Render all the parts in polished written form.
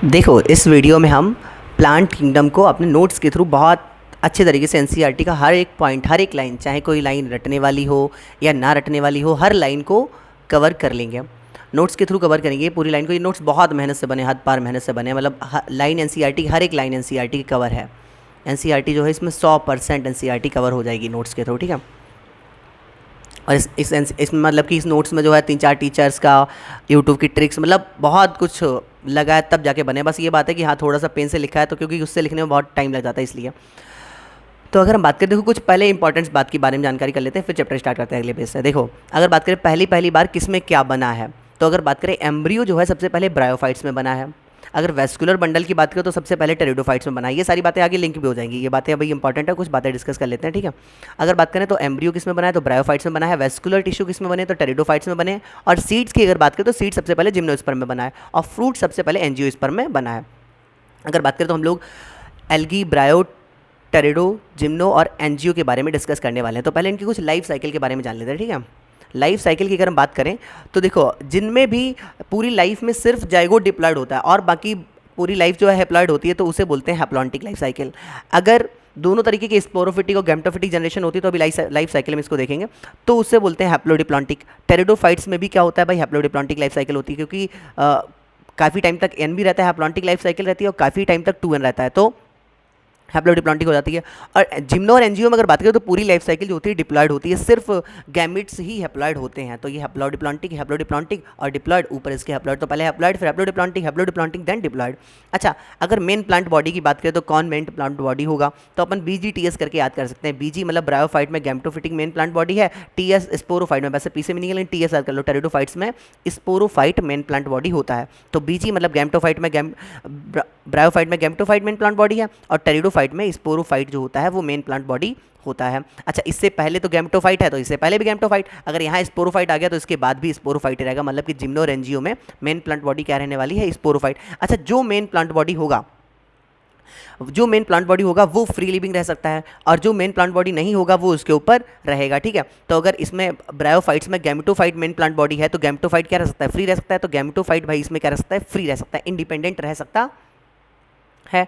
देखो, इस वीडियो में हम प्लांट किंगडम को अपने नोट्स के थ्रू बहुत अच्छे तरीके से एनसीईआरटी का हर एक पॉइंट, हर एक लाइन, चाहे कोई लाइन रटने वाली हो या ना रटने वाली हो, हर लाइन को कवर कर लेंगे। नोट्स के थ्रू कवर करेंगे पूरी लाइन को। ये नोट्स बहुत मेहनत से बने, हद पार मेहनत से बने, मतलब लाइन एनसीईआरटी, हर एक लाइन एनसीईआरटी की कवर है। एनसीईआरटी जो है इसमें 100% एनसीईआरटी कवर हो जाएगी नोट्स के थ्रू, ठीक है। और इसमें मतलब कि इस नोट्स में जो है 3-4 टीचर्स का, यूट्यूब की ट्रिक्स, मतलब बहुत कुछ लगा है तब जाके बने। बस ये बात है कि हाँ, थोड़ा सा पेन से लिखा है तो, क्योंकि उससे लिखने में बहुत टाइम लग जाता है इसलिए। तो अगर हम बात करें, देखो कुछ पहले इंपॉर्टेंट बात के बारे में जानकारी कर लेते हैं, फिर चैप्टर स्टार्ट करते हैं अगले पेज से। देखो, अगर बात करें पहली बार किस में क्या बना है, तो अगर बात करें एम्ब्रियो जो है सबसे पहले ब्रायोफाइट्स में बना है। अगर वेस्कुलर बंडल की बात करें तो सबसे पहले टेरिडोफाइट्स में बना है। ये सारी बातें आगे लिंक भी हो जाएंगी, ये बातें अभी इंपॉर्टेंट है, कुछ बातें डिस्कस कर लेते हैं, ठीक है। अगर बात करें तो एम्ब्रियो किस में बना है, तो ब्रायोफाइट्स में बना है। वेस्कुलर टिश्यू किस में बने, तो टेरिडोफाइट्स में बने। और सीड्स की अगर बात करें तो सीड सबसे पहले जिम्नोस्पर्म में बना है, और फ्रूट सबसे पहले एंजियोस्पर्म में बना है। अगर बात करें तो हम लोग एल्गी, ब्रायो, टेरिडो, जिम्नो और एंजियो के बारे में डिस्कस करने वाले हैं। तो पहले इनकी कुछ लाइफ साइकिल के बारे में जान लेते हैं, ठीक है। लाइफ साइकिल की अगर हम बात करें तो देखो, जिनमें भी पूरी लाइफ में सिर्फ जाइगोट डिप्लॉयड होता है और बाकी पूरी लाइफ जो है हैप्लॉयड होती है, तो उसे बोलते हैं हैप्लॉन्टिक लाइफ साइकिल। अगर दोनों तरीके की स्पोरोफिटिक और गैमेटोफिटिक जनरेशन होती है तो अभी लाइफ साइकिल में इसको देखेंगे, तो उससे बोलते हैं हैप्लोडिप्लॉन्टिक। टेरिडोफाइट्स में भी क्या होता है भाई, हैप्लोडिप्लॉन्टिक लाइफ साइकिल होती है, क्योंकि काफ़ी टाइम तक एन भी रहता है, हैप्लॉन्टिक लाइफ साइकिल रहती है, और काफ़ी टाइम तक 2n रहता है, तो हैप्लोडिप्लॉन्टिक हो जाती है। और जिम्नो और एंजियो में अगर बात करें तो पूरी लाइफ साइकिल जो होती है डिप्लॉयड होती है, सिर्फ गैमिट्स ही हैप्लॉयड होते हैं। तो ये हैप्लोडिप्लॉन्टिक और डिप्लॉयड, ऊपर इसके हैप्लॉयड, तो पहले हैप्लॉयड फिर हैप्लोडिप्लॉन्टिक देन डिप्लॉयड। अच्छा, अगर मेन प्लांट बॉडी की बात करें तो कौन मेन प्लांट बॉडी होगा, तो अपन BGTS करके याद कर सकते हैं। BG मतलब ब्रायोफाइट में गैमेटोफिटिक मेन प्लांट बॉडी है, TS स्पोरोफाइट में, वैसे पीछे में नहीं है लेकिन TS याद कर लो, टेरिडोफाइट्स में स्पोरोफाइट मेन प्लांट बॉडी होता है। तो BG मतलब गैमेटोफाइट में ब्रायोफाइट में गैमेटोफाइट मेन प्लांट बॉडी है, और टेरिडोफाइट में स्पोरोफाइट जो होता है वो मेन प्लांट बॉडी होता है। अच्छा, इससे पहले तो गैमेटोफाइट है तो इससे पहले भी गैमेटोफाइट, अगर यहाँ स्पोरोफाइट आ गया तो इसके बाद भी स्पोरोफाइट रहेगा, मतलब कि जिम्नो और एंजियो में मेन प्लांट बॉडी क्या रहने वाली है, स्पोरोफाइट। अच्छा, जो मेन प्लांट बॉडी होगा वो फ्री लिविंग रह सकता है, और जो मेन प्लांट बॉडी नहीं होगा वो उसके ऊपर रहेगा, ठीक है। तो अगर इसमें ब्रायोफाइट्स में गैमेटोफाइट मेन प्लांट बॉडी है तो गैमेटोफाइट क्या रह सकता है, फ्री रह सकता है। तो गैमेटोफाइट भाई इसमें क्या रह सकता है, फ्री रह सकता है, इंडिपेंडेंट रह सकता है।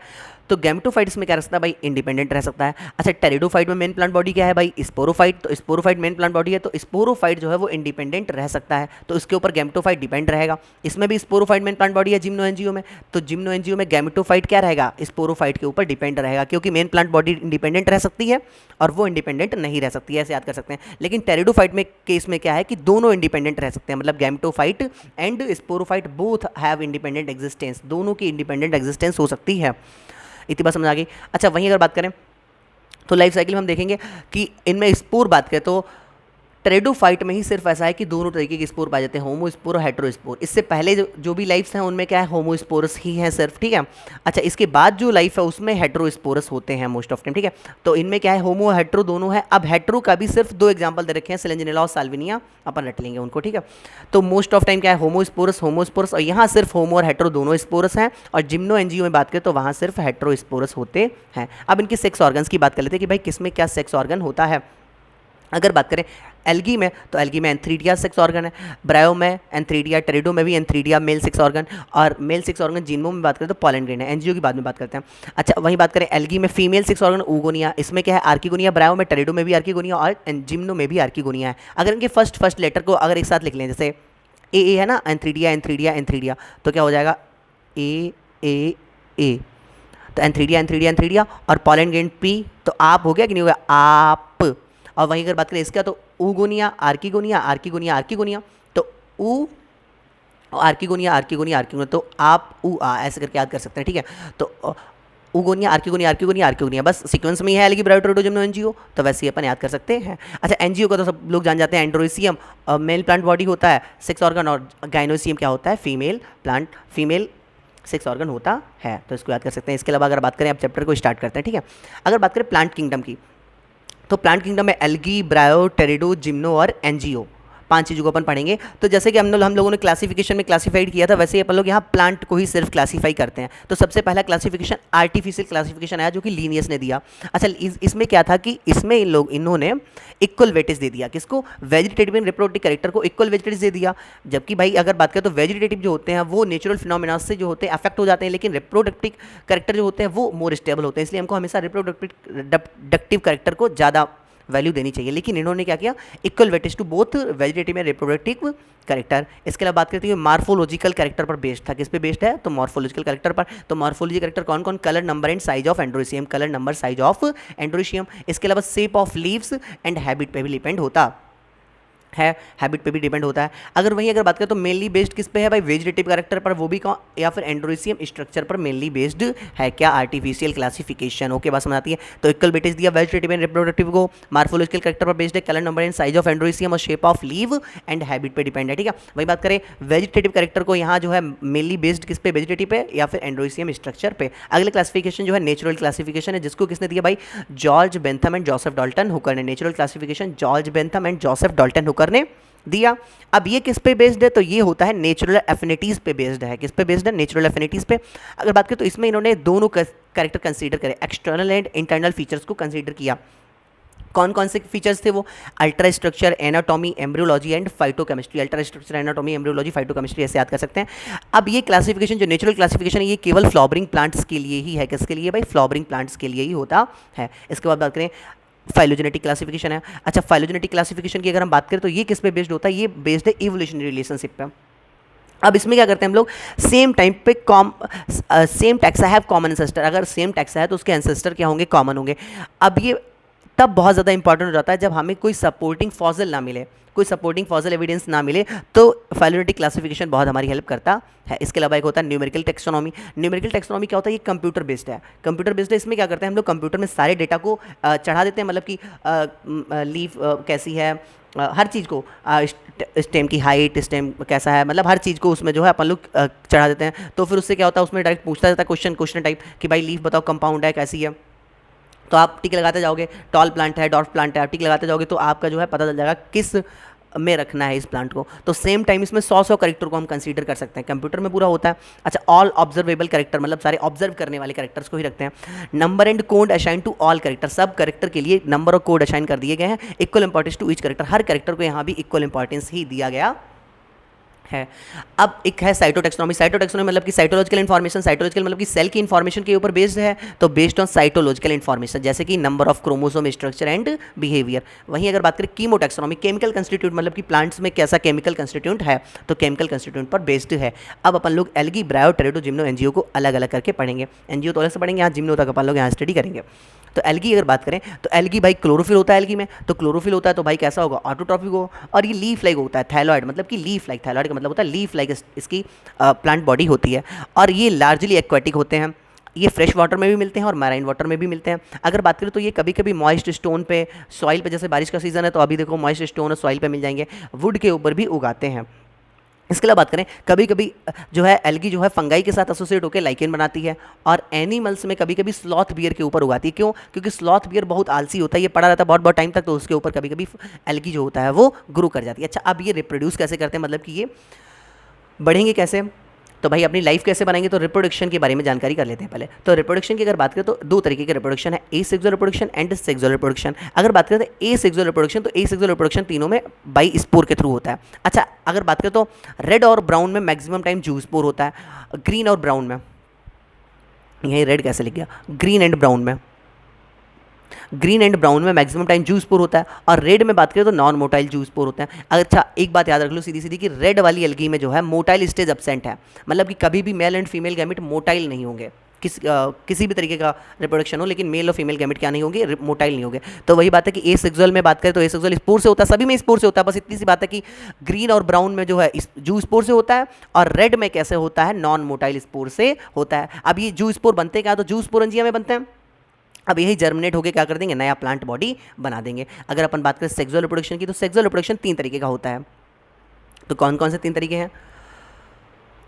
तो गैमेटोफाइट इसमें क्या रह सकता है भाई, इंडिपेंडेंट रह सकता है। अच्छा, टेरिडोफाइट में मेन प्लांट बॉडी क्या है भाई, स्पोरोफाइट। तो स्पोरोफाइट मेन प्लांट बॉडी है तो स्पोरोफाइट जो है वो इंडिपेंडेंट रह सकता है, तो इसके ऊपर गैमेटोफाइट डिपेंड रहेगा। इसमें भी स्पोरोफाइट मेन प्लांट बॉडी है जिम्नो एंजियो में, तो जिम्नो एंजियो में गैमेटोफाइट क्या रहेगा, स्पोरोफाइट के ऊपर डिपेंड रहेगा, क्योंकि मेन प्लांट बॉडी इंडिपेंडेंट रह सकती है और वो इंडिपेंडेंट नहीं रह सकती है, ऐसे याद कर सकते हैं। लेकिन टेरिडोफाइट में केस में क्या है कि दोनों इंडिपेंडेंट रह सकते हैं, मतलब gametophyte and sporophyte both have independent existence, दोनों की इंडिपेंडेंट एग्जिस्टेंस हो सकती है। इतनी बात समझ आ गई। अच्छा, वहीं अगर बात करें तो लाइफ साइकिल में हम देखेंगे कि इनमें स्पोर बात करें तो टेरिडोफाइट में ही सिर्फ ऐसा है कि दोनों तरीके के स्पोर पाए जाते हैं, होमोस्पोर और हेटेरोस्पोर। इससे पहले जो भी लाइफ्स हैं उनमें क्या है, होमोस्पोरस ही है सिर्फ, ठीक है। अच्छा, इसके बाद जो लाइफ है उसमें हेटेरोस्पोरस होते हैं मोस्ट ऑफ टाइम, ठीक है। तो इनमें क्या है, होमो हेटेरो दोनों है। अब हेटेरो का भी सिर्फ 2 एग्जाम्पल दे रखे हैं, सेलेंजिनेला और साल्विनिया, अपन रट लेंगे उनको, ठीक है। तो मोस्ट ऑफ टाइम क्या है, होमोस्पोरस, और यहाँ सिर्फ होमो और हेटेरो दोनों स्पोरस हैं। और जिम्नो एंजियो में बात करें तो वहाँ सिर्फ हेटेरोस्पोरस होते हैं। अब इनके सेक्स ऑर्गन्स की बात कर लेते हैं कि भाई किसमें क्या सेक्स ऑर्गन होता है। अगर बात करें एल्गी में तो एल्गी में एंथ्रीडिया सेक्स ऑर्गन है, ब्रायो में एंथ्रीडिया, टेरिडो में भी एंथ्रीडिया मेल सेक्स ऑर्गन, और मेल सेक्स ऑर्गन जिम्नो में बात करें तो पॉलन ग्रेन है। एंजियो की बाद में बात करते हैं। अच्छा, वहीं बात करें एल्गी में फीमेल सेक्स ऑर्गन ऊगोनिया, इसमें क्या है आर्किगोनिया, ब्रायो में, टेरिडो में भी आर्किगोनिया और जिम्नो में भी आर्किगोनिया है। अगर इनके फर्स्ट लेटर को अगर एक साथ लिख लें, जैसे ए है ना, एंथ्रीडिया, तो क्या हो जाएगा, ए, तो एंथ्रीडिया और पॉलन ग्रेन पी, तो आप हो गया कि नहीं हो गया, आप। और वहीं अगर बात करें इसका तो ऊगोनिया, आर्किगोनिया, तो ऊ आर्किगोनिया, तो आप ऊ आ, ऐसे करके याद कर सकते हैं, ठीक है। तो ऊगोनिया, आर्किगोनिया, बस सीक्वेंस में ही है एल्गी, ब्रायो, टेरिडो, जिम्नो, एंजियो, तो वैसे ही अपन याद कर सकते हैं। अच्छा, एंजियो का तो सब लोग जान जाते हैं, एंड्रोइसियम मेल प्लांट बॉडी होता है, सेक्स ऑर्गन, और गाइनोसियम क्या होता है, फीमेल सेक्स ऑर्गन होता है, तो इसको याद कर सकते हैं। इसके अलावा अगर बात करें, अब चैप्टर को स्टार्ट करते हैं, ठीक है। अगर बात करें प्लांट किंगडम की, तो प्लांट किंगडम में एल्गी, ब्रायो, टेरिडो, जिम्नो और एंजियो। 5 चीज़ों को अपन पढ़ेंगे। तो जैसे कि हम लोगों ने क्लासिफिकेशन में क्लासिफाइड किया था, वैसे ही अपन लोग यहाँ प्लांट को ही सिर्फ क्लासीफाई करते हैं। तो सबसे पहला क्लासिफिकेशन आर्टिफिशियल क्लासिफिकेशन आया जो कि लीनियस ने दिया। अच्छा, इसमें क्या था कि इसमें इन्होंने इक्वल वेटेज दे दिया। किसको? वेजिटेटिव एंड रिप्रोडक्टिव कैरेक्टर को इक्वल वेटेज दे दिया। जबकि भाई अगर बात करें तो वेजिटेटिव जो होते हैं वो नेचुरल फिनोमिना से जो होते हैं अफेक्ट हो जाते हैं, लेकिन रिप्रोडक्टिव कैरेक्टर जो होते हैं वो मोर स्टेबल होते हैं। इसलिए हमको हमेशा रिप्रोडक्टिव कैरेक्टर को ज़्यादा वैल्यू देनी चाहिए। लेकिन इन्होंने क्या किया? Equal weightage to both vegetative and reproductive character. इसके अलावा बात करते हैं मार्फोलॉजिकल कैरेक्टर पर बेस्ड था। किस पे बेस्ड है? तो मॉर्फोलॉजिकल कैरेक्टर पर। तो मॉर्फोलॉजी कैरेक्टर कौन कौन? Colour, number and size of androecium. Colour, number, size of androecium. इसके अलावा shape of leaves and habit पे भी डिपेंड होता है, हैबिट पे भी डिपेंड होता है। अगर बात करें तो मेनली बेस्ड किस पे है भाई? वेजिटेटिव कैरेक्टर पर, वो भी कौन? या फिर एंड्रोसियम स्ट्रक्चर पर मेनली बेस्ड है। क्या? Artificial classification. ओके, बात समझ आती है। तो इक्वल वेटेज दिया वेजिटेटिव एंड रिप्रोडक्टिव को। मार्फोलॉजिकल कैरेक्टर पर बेस्ड है। Colour, number and size of androecium और shape of leave and habit पे डिपेंड है। ठीक है, वही बात करें वेजिटेटिव कैरेक्टर को यहाँ जो है मेनली बेस्ड किस पे? वेजिटेटिव पे या फिर एंड्रोसियम स्ट्रक्चर पे। अगले क्लासिफिकेशन जो है नेचुरल क्लासिफिकेशन है, जिसको किसने दिया भाई? George Bentham and Joseph Dalton Hooker ने। Natural classification George Bentham and Joseph Dalton Hooker ने दिया। अब ये किस पे बेस्ड है? तो ये होता है नेचुरल एफिनिटीज पे बेस्ड है। किस पे बेस्ड है? नेचुरल एफिनिटीज पे। अगर बात करें तो इसमें इन्होंने दोनों कैरेक्टर कंसीडर करे, एक्सटर्नल एंड इंटरनल फीचर्स को कंसीडर किया। कौन कौन से फीचर्स थे वो? Ultra structure, anatomy, embryology and phytochemistry. Ultra structure, anatomy, embryology, phytochemistry ऐसे याद कर सकते हैं। अब ये क्लासिफिकेशन जो नेचुरल क्लासिफिकेशन है ये केवल फ्लावरिंग प्लांट्स के लिए ही है। किसके लिए भाई? फ्लावरिंग प्लांट्स के लिए ही होता है। इसके बाद बात करें फाइलोजेनेटिक क्लासिफिकेशन है। अच्छा, फाइलोजेनेटिक क्लासिफिकेशन की अगर हम बात करें तो ये किस पे बेस्ड होता है? ये बेस्ड है इवोल्यूशनरी रिलेशनशिप पे। अब इसमें क्या करते हैं हम लोग? सेम टाइम पे same taxa have common ancestor. अगर सेम टैक्सा है तो उसके एंसेस्टर क्या होंगे? कॉमन होंगे। अब ये तब बहुत ज़्यादा इंपॉर्टेंट हो जाता है जब हमें कोई सपोर्टिंग फॉसिल ना मिले, कोई सपोर्टिंग फॉसिल एविडेंस ना मिले, तो फाइलोजेनेटिक क्लासिफिकेशन बहुत हमारी हेल्प करता है। इसके अलावा एक होता है न्यूमेरिकल टेक्सोनॉमी। न्यूमेरिकल टेक्सोनॉमी क्या होता है? ये कंप्यूटर बेस्ड है। कंप्यूटर बेस्ड है, इसमें क्या करते हैं हम लोग? कंप्यूटर में सारे डेटा को चढ़ा देते हैं, मतलब कि लीफ कैसी है, हर चीज़ को, स्टेम की हाइट, स्टेम कैसा है, मतलब हर चीज़ को उसमें जो है अपन लोग चढ़ा देते हैं। तो फिर उससे क्या होता है? उसमें डायरेक्ट पूछता रहता है क्वेश्चन टाइप कि भाई लीफ बताओ, कंपाउंड है, कैसी है। तो आप टिक लगाते जाओगे, टॉल प्लांट है, डॉर्फ प्लांट है, आप टिक लगाते जाओगे तो आपका जो है पता चल जाएगा किस में रखना है इस प्लांट को। तो सेम टाइम इसमें 100 कैरेक्टर को हम कंसीडर कर सकते हैं। कंप्यूटर में पूरा होता है। अच्छा, ऑल ऑब्जर्वेबल कैरेक्टर, मतलब सारे ऑब्जर्व करने वाले कैरेक्टर्स को ही रखते हैं। Number and code assign to all character. सब कैरेक्टर के लिए नंबर और कोड असाइन कर दिए गए हैं। Equal importance to each character. हर कैरेक्टर को यहाँ भी इक्वल इंपॉर्टेंस ही दिया गया है। अब एक है साइटोटेक्सोनॉमी। साइटोटेक्सोनॉमी मतलब कि साइटोलॉजिकल इन्फॉर्मेशन। साइटोलॉजिकल मतलब कि सेल की इन्फॉर्मेशन के ऊपर बेस्ड है। तो बेस्ड ऑन साइटोलॉजिकल इन्फॉर्मेशन, जैसे कि number of chromosome, structure and behaviour. वहीं अगर बात करें कीमोटेक्सोनॉमी, केमिकल कंस्टिट्यूट, मतलब कि प्लांट्स में कैसा केमिकल कंस्टिट्यूट है, तो केमिकल कंस्टिट्यूट पर बेस्ड है। अब अपन लोग एल्गी, ब्रायो, टेरेडो, जिम्नो, एनजीओ को अलग अलग करके पढ़ेंगे। एनजीओ तो अलग से पढ़ेंगे, यहाँ जिम्नो तक अपन लोग यहाँ स्टडी करेंगे। तो एल्गी अगर बात करें तो एल्गी भाई क्लोरोफिल होता है एल्गी में। तो क्लोरोफिल होता है तो भाई कैसा होगा? ऑटोट्रॉफिक होगा। और ये लीफ लाइक होता है, थैलॉइड, मतलब कि लीफ लाइक। थैलॉइड का मतलब होता है लीफ लाइक, इसकी प्लांट बॉडी होती है। और ये लार्जली एक्वाटिक होते हैं। ये फ्रेश वाटर में भी मिलते हैं और मैराइन वाटर में भी मिलते हैं। अगर बात करें तो ये कभी कभी मॉइस्ट स्टोन पे, सॉइल पे, जैसे बारिश का सीजन है तो अभी देखो मॉइस्ट स्टोन और सॉइल पे मिल जाएंगे। वुड के ऊपर भी उगाते हैं। इसके अलावा बात करें कभी कभी जो है एल्गी जो है फंगाई के साथ एसोसिएट होकर लाइकेन बनाती है। और एनिमल्स में कभी कभी स्लॉथ बियर के ऊपर उगाती है। क्यों? क्योंकि स्लॉथ बियर बहुत आलसी होता है, ये पड़ा रहता है बहुत बहुत टाइम तक, तो उसके ऊपर कभी कभी एल्गी जो होता है वो ग्रो कर जाती है। अच्छा, अब ये रिप्रोड्यूस कैसे करते हैं, मतलब कि ये बढ़ेंगे कैसे? तो भाई अपनी लाइफ कैसे बनाएंगे? तो रिप्रोडक्शन के बारे में जानकारी कर लेते हैं पहले। तो रिप्रोडक्शन की अगर बात करें तो दो तरीके के रिप्रोडक्शन है, ए sexual reproduction and sexual reproduction. अगर बात करें तो ए सेक्सुअल रिप्रोडक्शन, तो ए सेक्सुअल रिप्रोडक्शन तीनों में बाई स्पोर के थ्रू होता है। अच्छा, अगर बात करें तो रेड और ब्राउन में मैक्सिमम टाइम जू स्पोर होता है, ग्रीन और ब्राउन में, यही रेड कैसे लिख गया, ग्रीन एंड ब्राउन में, ग्रीन एंड ब्राउन में मैक्सिमम टाइम जू स्पोर होता है। और रेड में बात करें तो नॉन मोटाइल जू स्पोर होते हैं। अच्छा, एक बात याद रख लो सीधी सीधी कि रेड वाली एल्गी में जो है मोटाइल स्टेज एब्सेंट है, मतलब कि कभी भी mail and female gamete motile नहीं होंगे। किसी भी तरीके का रिप्रोडक्शन हो, लेकिन मेल और फीमेल गैमेट क्या नहीं होंगे? मोटाइल नहीं होंगे। तो वही बात है कि ए सेक्सुअल में बात करें तो ए सेक्सुअल स्पोर से होता है, सभी में स्पोर से होता है। बस इतनी सी बात है कि ग्रीन और ब्राउन में जो है जू स्पोर से होता है, और रेड में कैसे होता है? नॉन मोटाइल स्पोर से होता है। अब ये जू स्पोर बनते क्या? तो जू स्पोरेंजिया में बनते हैं। अब यही जर्मिनेट होकर क्या कर देंगे? नया प्लांट बॉडी बना देंगे। अगर अपन बात करें सेक्सुअल रिप्रोडक्शन की, तो सेक्सुअल रिप्रोडक्शन 3 तरीके का होता है। तो कौन कौन से 3 तरीके हैं?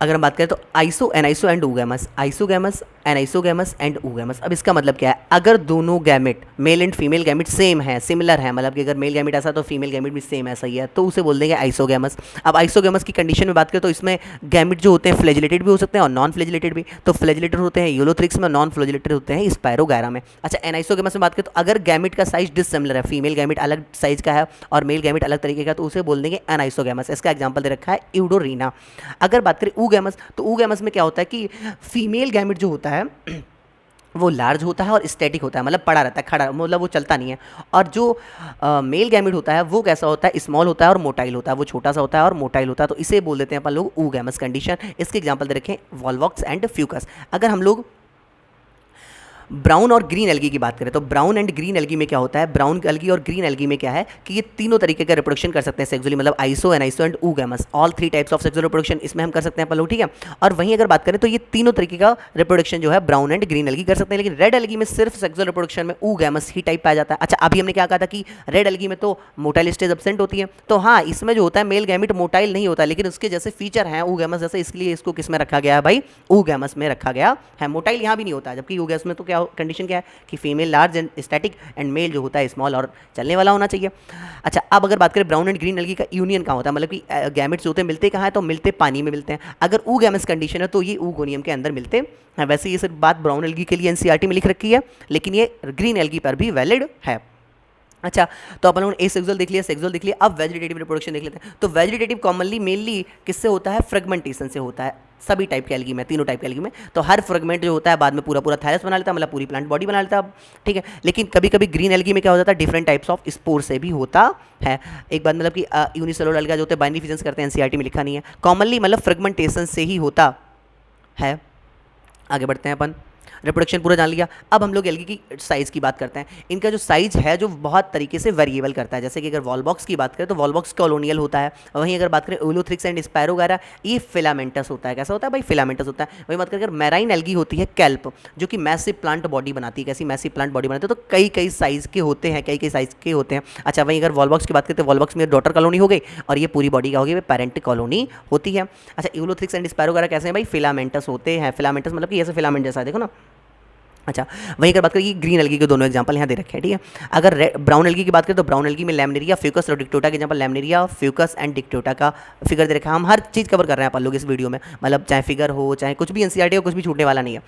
अगर हम बात करें तो iso, aniso and oogamous. Isogamous, anisogamous and oogamous। अब इसका मतलब क्या है, अगर दोनों gamete male and female gamete same है, सिमिलर है, मतलब कि अगर मेल गैमेट ऐसा तो फीमेल गैमेट भी सेम ऐसा ही है, तो उसे बोल देंगे आइसोगैमस। अब आइसोगैमस की कंडीशन में बात करें तो इसमें गैमेट जो होते हैं फ्लैजिलेटेड भी हो सकते हैं और नॉन फ्लैजिलेटेड भी। तो फ्लैजिलेटेड होते हैं यूलोथ्रिक्स में, नॉन फ्लैजिलेटेड होते हैं स्पायरोगायरा में। अच्छा, एनाइसोगैमस में बात करें तो अगर गैमेट का साइज डिसिमिलर है, फीमेल गैमेट अलग साइज का है और मेल गैमेट अलग तरीके का, तो उसे बोल देंगे एनाइसोगैमस। इसका एग्जांपल दे रखा है यूडोरीना। अगर बात करें oogamous, तो oogamous में क्या होता है कि फीमेल गैमेट जो होता है वो लार्ज होता है और स्टैटिक होता है, मतलब पड़ा रहता है, खड़ा, मतलब वो चलता नहीं है। और जो मेल गैमेट होता है वो कैसा होता है, स्मॉल होता है और मोटाइल होता है, वो छोटा सा होता है और मोटाइल होता है, तो इसे बोल देते हैं अपन लोग oogamous कंडीशन। इसके एग्जांपल दे रखें वॉल्वॉक्स एंड फ्यूकस। अगर हम लोग ब्राउन और ग्रीन एल्गी की बात करें तो ब्राउन एंड ग्रीन एल्गी में क्या होता है, ब्राउन एल्गी और ग्रीन एल्गी में क्या है कि ये तीनों तरीके का रिप्रोडक्शन कर सकते हैं सेक्सुअली, मतलब iso, aniso and oogamous, all 3 types of sexual reproduction इसमें हम कर सकते हैं अपन लोग, ठीक है। और वहीं अगर बात करें तो ये तीनों तरीके का रिप्रोडक्शन जो है ब्राउन एंड ग्रीन एल्गी कर सकते हैं, लेकिन रेड एल्गी में सिर्फ सेक्सुअल रिप्रोडक्शन में oogamous ही टाइप पाया जाता है। अच्छा, अभी हमने क्या कहा था कि रेड एल्गी में तो मोटाइल स्टेज एब्सेंट होती है, तो हाँ, इसमें जो होता है मेल गैमेट मोटाइल नहीं होता, लेकिन उसके जैसे फीचर हैं oogamous जैसे, इसलिए इसको किस में रखा गया है भाई, oogamous में रखा गया है। मोटाइल यहाँ भी नहीं होता, जबकि oogamous में तो क्या कंडीशन क्या है कि female large and static and male जो होता है स्मॉल और चलने वाला होना चाहिए। अच्छा, अब अगर बात करें ब्राउन एंड ग्रीन एल्गी का यूनियन कहाँ होता है, मतलब कि गैमेट्स होते हैं मिलते कहाँ है, तो मिलते पानी में मिलते हैं। अगर oogamous कंडीशन है तो ये ooगोनियम के अंदर मिलते हैं। वैसे ये सिर्फ बात ब्राउन एल्गी के लिए एनसीईआरटी में लिख रखी है, लेकिन ये ग्रीन एल्गी पर भी वैलिड है। अच्छा, तो अपन लोगों ने एसेक्सुअल देख लिया, सेक्सुअल देख लिया, अब वेजिटेटिव रिप्रोडक्शन देख लेते हैं। तो वेजिटेटिव कॉमनली मेनली किससे होता है, फ्रेगमेंटेशन से होता है, सभी टाइप के एल्गी में, तीनों टाइप के एल्गी में। तो हर फ्रेगमेंट जो होता है बाद में पूरा पूरा थायरस बना लेता है, मतलब पूरी प्लांट बॉडी बना लेता है, ठीक है। लेकिन कभी कभी ग्रीन एल्गी में क्या हो जाता है, डिफरेंट टाइप्स ऑफ स्पोर से भी होता है। एक बात मतलब कि यूनिसेलुलर एल्गा जो होते हैं बाइनरी फिजन्स करते हैं, एनसीईआरटी में लिखा नहीं है, कॉमनली मतलब फ्रेगमेंटेशन से ही होता है। आगे बढ़ते हैं अपन, रिप्रोडक्शन पूरा जान लिया। अब हम लोग एल्गी की साइज़ की बात करते हैं। इनका जो साइज़ है जो बहुत तरीके से वेरिएबल करता है, जैसे कि अगर वॉलबॉक्स की बात करें तो वॉलबॉक्स कॉलोनियल होता है, वहीं अगर बात करें यूलोथ्रिक्स एंड स्पायरोगायरा, ये फिलामेंटस होता है। कैसा होता है भाई, फिलामेंटस होता है। वहीं बात करें अगर मैराइन एल्गी होती है कैल्प, जो कि मैसिव प्लांट बॉडी बनाती है, कैसी मैसिव प्लांट बॉडी बनाती है, तो कई कई साइज़ के होते हैं, कई कई साइज़ के होते हैं। अच्छा, वहीं अगर वॉलबॉक्स की बात करें तो वॉलबॉक्स में डॉटर कॉलोनी हो गई और ये पूरी बॉडी का हो गई पेरेंट कॉलोनी होती है। अच्छा, यूलोथ्रिक्स एंड स्पायरोगायरा कैसे हैं भाई, फिलामेंटस होते हैं। फिलामेंटस मतलब कि ऐसे फिलामेंट जैसा है, देखो ना। अच्छा, वहीं अगर बात करें ग्रीन एल्गी के दोनों एग्जांपल यहाँ दे रखे हैं, ठीक है। अगर ब्राउन एल्गी की बात करें तो ब्राउन एल्गी में लैमिनेरिया, फ्यूकस और डिक्टोटा के एग्जांपल लैमिनेरिया, फ्यूकस एंड डिक्टोटा का फिगर दे रखा है। हम हर चीज़ कवर कर रहे हैं अपन लोग इस वीडियो में, मतलब चाहे फिगर हो चाहे कुछ भी एनसीईआरटी हो, कुछ भी छूटने वाला नहीं है।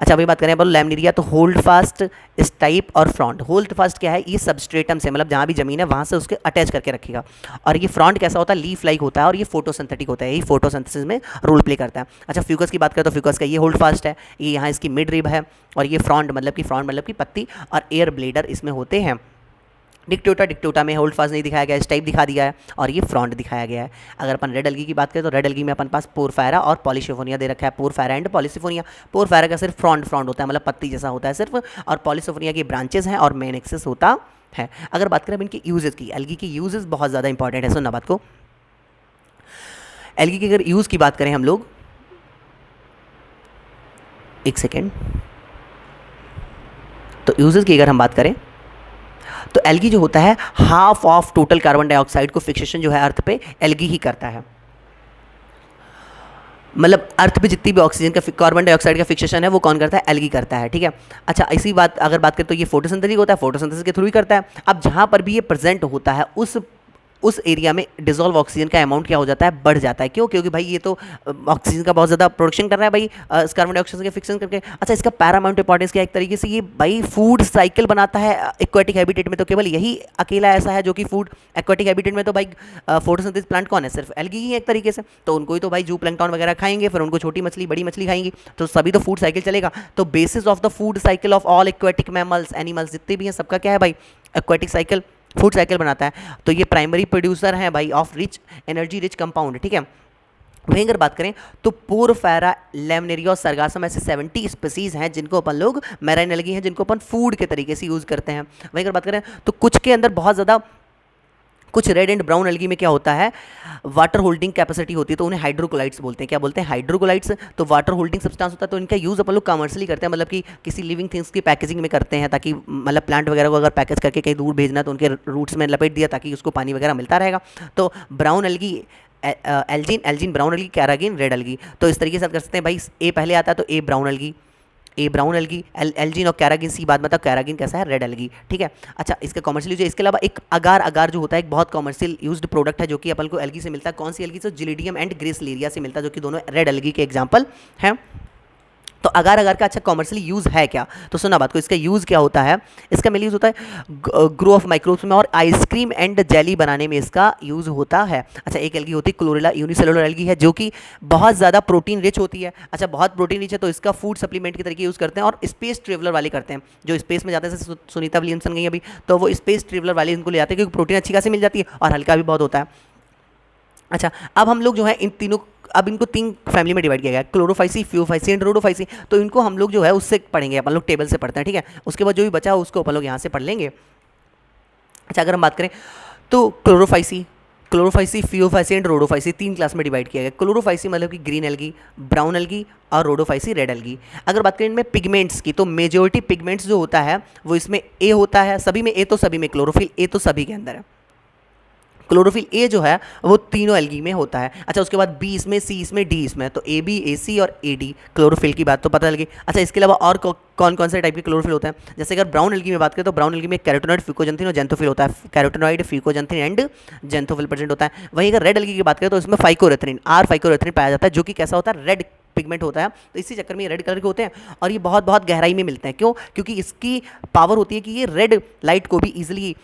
अच्छा, वही बात करें अपन लैमिनेरिया तो होल्ड फास्ट, स्टाइप और फ्रॉन्ट। होल्ड फास्ट क्या है, ये सबस्ट्रेटम से, मतलब जहाँ भी जमीन है वहाँ से उसके अटैच करके रखेगा। और ये फ्रॉन्ट कैसा होता है, लीफ लाइक होता है और ये फोटोसिंथेटिक होता है, यही फोटोसिंथेसिस में रोल प्ले करता है। अच्छा, फ्यूकस की बात करें तो फ्यूकस का ये होल्ड फास्ट है, ये यहाँ इसकी मिड रिब है, और ये फ्रॉन्ट मतलब कि पत्ती और एयर ब्लेडर इसमें होते हैं। डिक्टोटा में होल्ड फास्ट नहीं दिखाया गया है, स्टाइप दिखा दिया है, और ये फ्रॉन्ट दिखाया गया है। अगर अपन रेड एल्गी की बात करें तो रेड एल्गी में अपन पास पोरफायरा और पॉलीसिफोनिया दे रखा है, पोरफायरा एंड पॉलीसिफोनिया। पोरफायरा का सिर्फ फ्रॉन्ट होता है, मतलब पत्ती जैसा होता है सिर्फ, और पॉलीसिफोनिया की ब्रांचेस हैं और मेन एक्सेस होता है। अगर बात करें अब इनकी यूजेस की, एल्गी की यूजेस बहुत ज़्यादा इंपॉर्टेंट है, सुनना बात को। एल्गी की अगर यूज़ की बात करें हम लोग, एक सेकेंड, तो यूजेस की अगर हम बात करें तो एल्गी जो होता है half of total carbon dioxide को फिक्सेशन जो है अर्थ पे एल्गी ही करता है, मतलब अर्थ पे जितनी भी ऑक्सीजन का कार्बन डाइऑक्साइड का फिक्सेशन है वो कौन करता है, एल्गी करता है, ठीक है। अच्छा, इसी बात अगर बात करें तो ये फोटोसिंथेसिस होता है, फोटोसिंथेसिस के थ्रू ही करता है। अब जहाँ पर भी ये प्रेजेंट होता है उस एरिया में डिसॉल्व ऑक्सीजन का अमाउंट क्या हो जाता है, बढ़ जाता है। क्यों, क्योंकि भाई ये तो ऑक्सीजन का बहुत ज़्यादा प्रोडक्शन कर रहा है भाई, इस कार्बन डाइऑक्साइड के फिक्सन करके। अच्छा, इसका पैरामाउंट इंपॉर्टेंस क्या है, एक तरीके से ये भाई फूड साइकिल बनाता है एक्वाटिक हैबिटेट में। तो केवल यही अकेला ऐसा है जो कि फूड एक्वाटिक हैबिटेट में, तो भाई फोटोसिंथेसिस प्लांट कौन है, सिर्फ एल्गी ही है एक तरीके से। तो उनको ही तो भाई जू प्लैंक्टन वगैरह खाएंगे, फिर उनको छोटी मछली बड़ी मछली खाएंगी, तो सभी तो फूड साइकिल चलेगा। तो basis of the food cycle of all aquatic mammals, animals जितने भी हैं, सबका क्या है भाई, एक्वाटिक साइकिल, फूड साइकिल बनाता है। तो ये प्राइमरी प्रोड्यूसर है भाई of rich energy rich compound, ठीक है। वहीं अगर बात करें तो पोरफायरा, लैमिनेरिया और सरगासम ऐसे 70 स्पीसीज हैं जिनको अपन लोग मैराइन एल्गी हैं जिनको अपन फूड के तरीके से यूज़ करते हैं। वहीं अगर बात करें तो कुछ के अंदर बहुत ज़्यादा, कुछ रेड एंड ब्राउन एल्गी में क्या होता है, वाटर होल्डिंग कैपेसिटी होती है, तो उन्हें हाइड्रोकोलाइट्स बोलते हैं। क्या बोलते हैं, हाइड्रोकोलाइट्स। तो वाटर होल्डिंग सब्सटेंस होता है, तो इनका यूज़ अपन लोग कमर्शियली करते हैं, मतलब कि किसी लिविंग थिंग्स की पैकेजिंग में करते हैं, ताकि मतलब प्लांट वगैरह को अगर पैकेज करके कहीं दूर भेजना तो उनके रूट्स में लपेट दिया ताकि उसको पानी वगैरह मिलता रहेगा। तो brown algae algin brown algae, carrageenan red algae. तो इस तरीके से कर सकते हैं भाई, ए पहले आता है तो ए ब्राउन एल्गी, ए ब्राउन एल्गी, एल्जीन और कैरागिन, सी बात मतलब कैरागिन कैसा है, रेड एल्गी, ठीक है। अच्छा, इसका कॉमर्शियल यूज है। इसके अलावा एक अगार, अगार जो होता है एक बहुत कॉमर्शियल यूज्ड प्रोडक्ट है जो कि अपन को एल्गी से मिलता है। कौन सी एल्गी से, जिलिडियम एंड ग्रेसिलेरिया से मिलता है, जो कि दोनों रेड एल्गी के एग्जाम्पल हैं। तो अगार अगार का अच्छा कॉमर्शियल यूज़ है क्या, तो सुना बात को, इसका यूज़ क्या होता है, इसका मेन यूज़ होता है ग्रो ऑफ माइक्रोब्स में और आइसक्रीम एंड जेली बनाने में इसका यूज़ होता है। अच्छा, एक एल्गी होती है क्लोरेला यूनिसेलुलर एल्गी है, जो कि बहुत ज़्यादा प्रोटीन रिच होती है। अच्छा, बहुत प्रोटीन रिच है तो इसका फूड सप्लीमेंट के तरीके यूज़ करते हैं और स्पेस ट्रेवलर वाले करते हैं, जो स्पेस में जाते हैं, जैसे सुनीता विलियमसन गई अभी, तो वो स्पेस ट्रेवलर वाले इनको ले जाते हैं क्योंकि प्रोटीन अच्छी खासी मिल जाती है और हल्का भी बहुत होता है। अच्छा, अब हम लोग जो है इन तीनों, अब इनको 3 फैमिली में डिवाइड किया गया है, क्लोरोफाइसी, फ्यूफाइसी एंड रोडोफाइसी। तो इनको हम लोग जो है उससे पढ़ेंगे, अपन लोग टेबल से पढ़ते हैं, ठीक है। उसके बाद जो भी बचा उसको अपन लोग यहाँ से पढ़ लेंगे। अच्छा, अगर हम बात करें तो Chlorophyceae, Chlorophyceae, Phaeophyceae and Rhodophyceae 3 class में डिवाइड किया गया। क्लोरोफाइसी मतलब कि ग्रीन एल्गी, ब्राउन एल्गी और रोडोफाइसी रेड एल्गी। अगर बात करें इनमें पिगमेंट्स की, तो मेजोरिटी पिगमेंट्स जो होता है वो इसमें ए होता है, सभी में ए, तो सभी में क्लोरोफिल ए तो सभी के अंदर है। क्लोरोफिल ए जो है वो तीनों एल्गी में होता है। अच्छा, उसके बाद बी इसमें, सी इसमें, डी इसमें, तो ए बी, ए सी और ए डी क्लोरोफिल की बात तो पता लगी। अच्छा, इसके अलावा और कौन कौन से टाइप के क्लोरोफिल होते हैं, जैसे अगर ब्राउन एल्गी में बात करें तो ब्राउन एल्गी में कैरोटेनॉइड, फ्यूकोजेंथिन और जेंथोफिल होता है। Carotenoid, fucoxanthin and xanthophyll present होता है। वहीं अगर रेड एल्गी की बात करें तो इसमें फाइकोरेथ्रिन, आर फाइकोरेथ्रिन पाया जाता है, जो कि कैसा होता है, रेड पिगमेंट होता है। तो इसी चक्कर में ये रेड कलर के होते हैं और ये बहुत बहुत गहराई में मिलते हैं। क्यों? क्योंकि इसकी पावर होती है कि ये रेड लाइट को भी ईजिली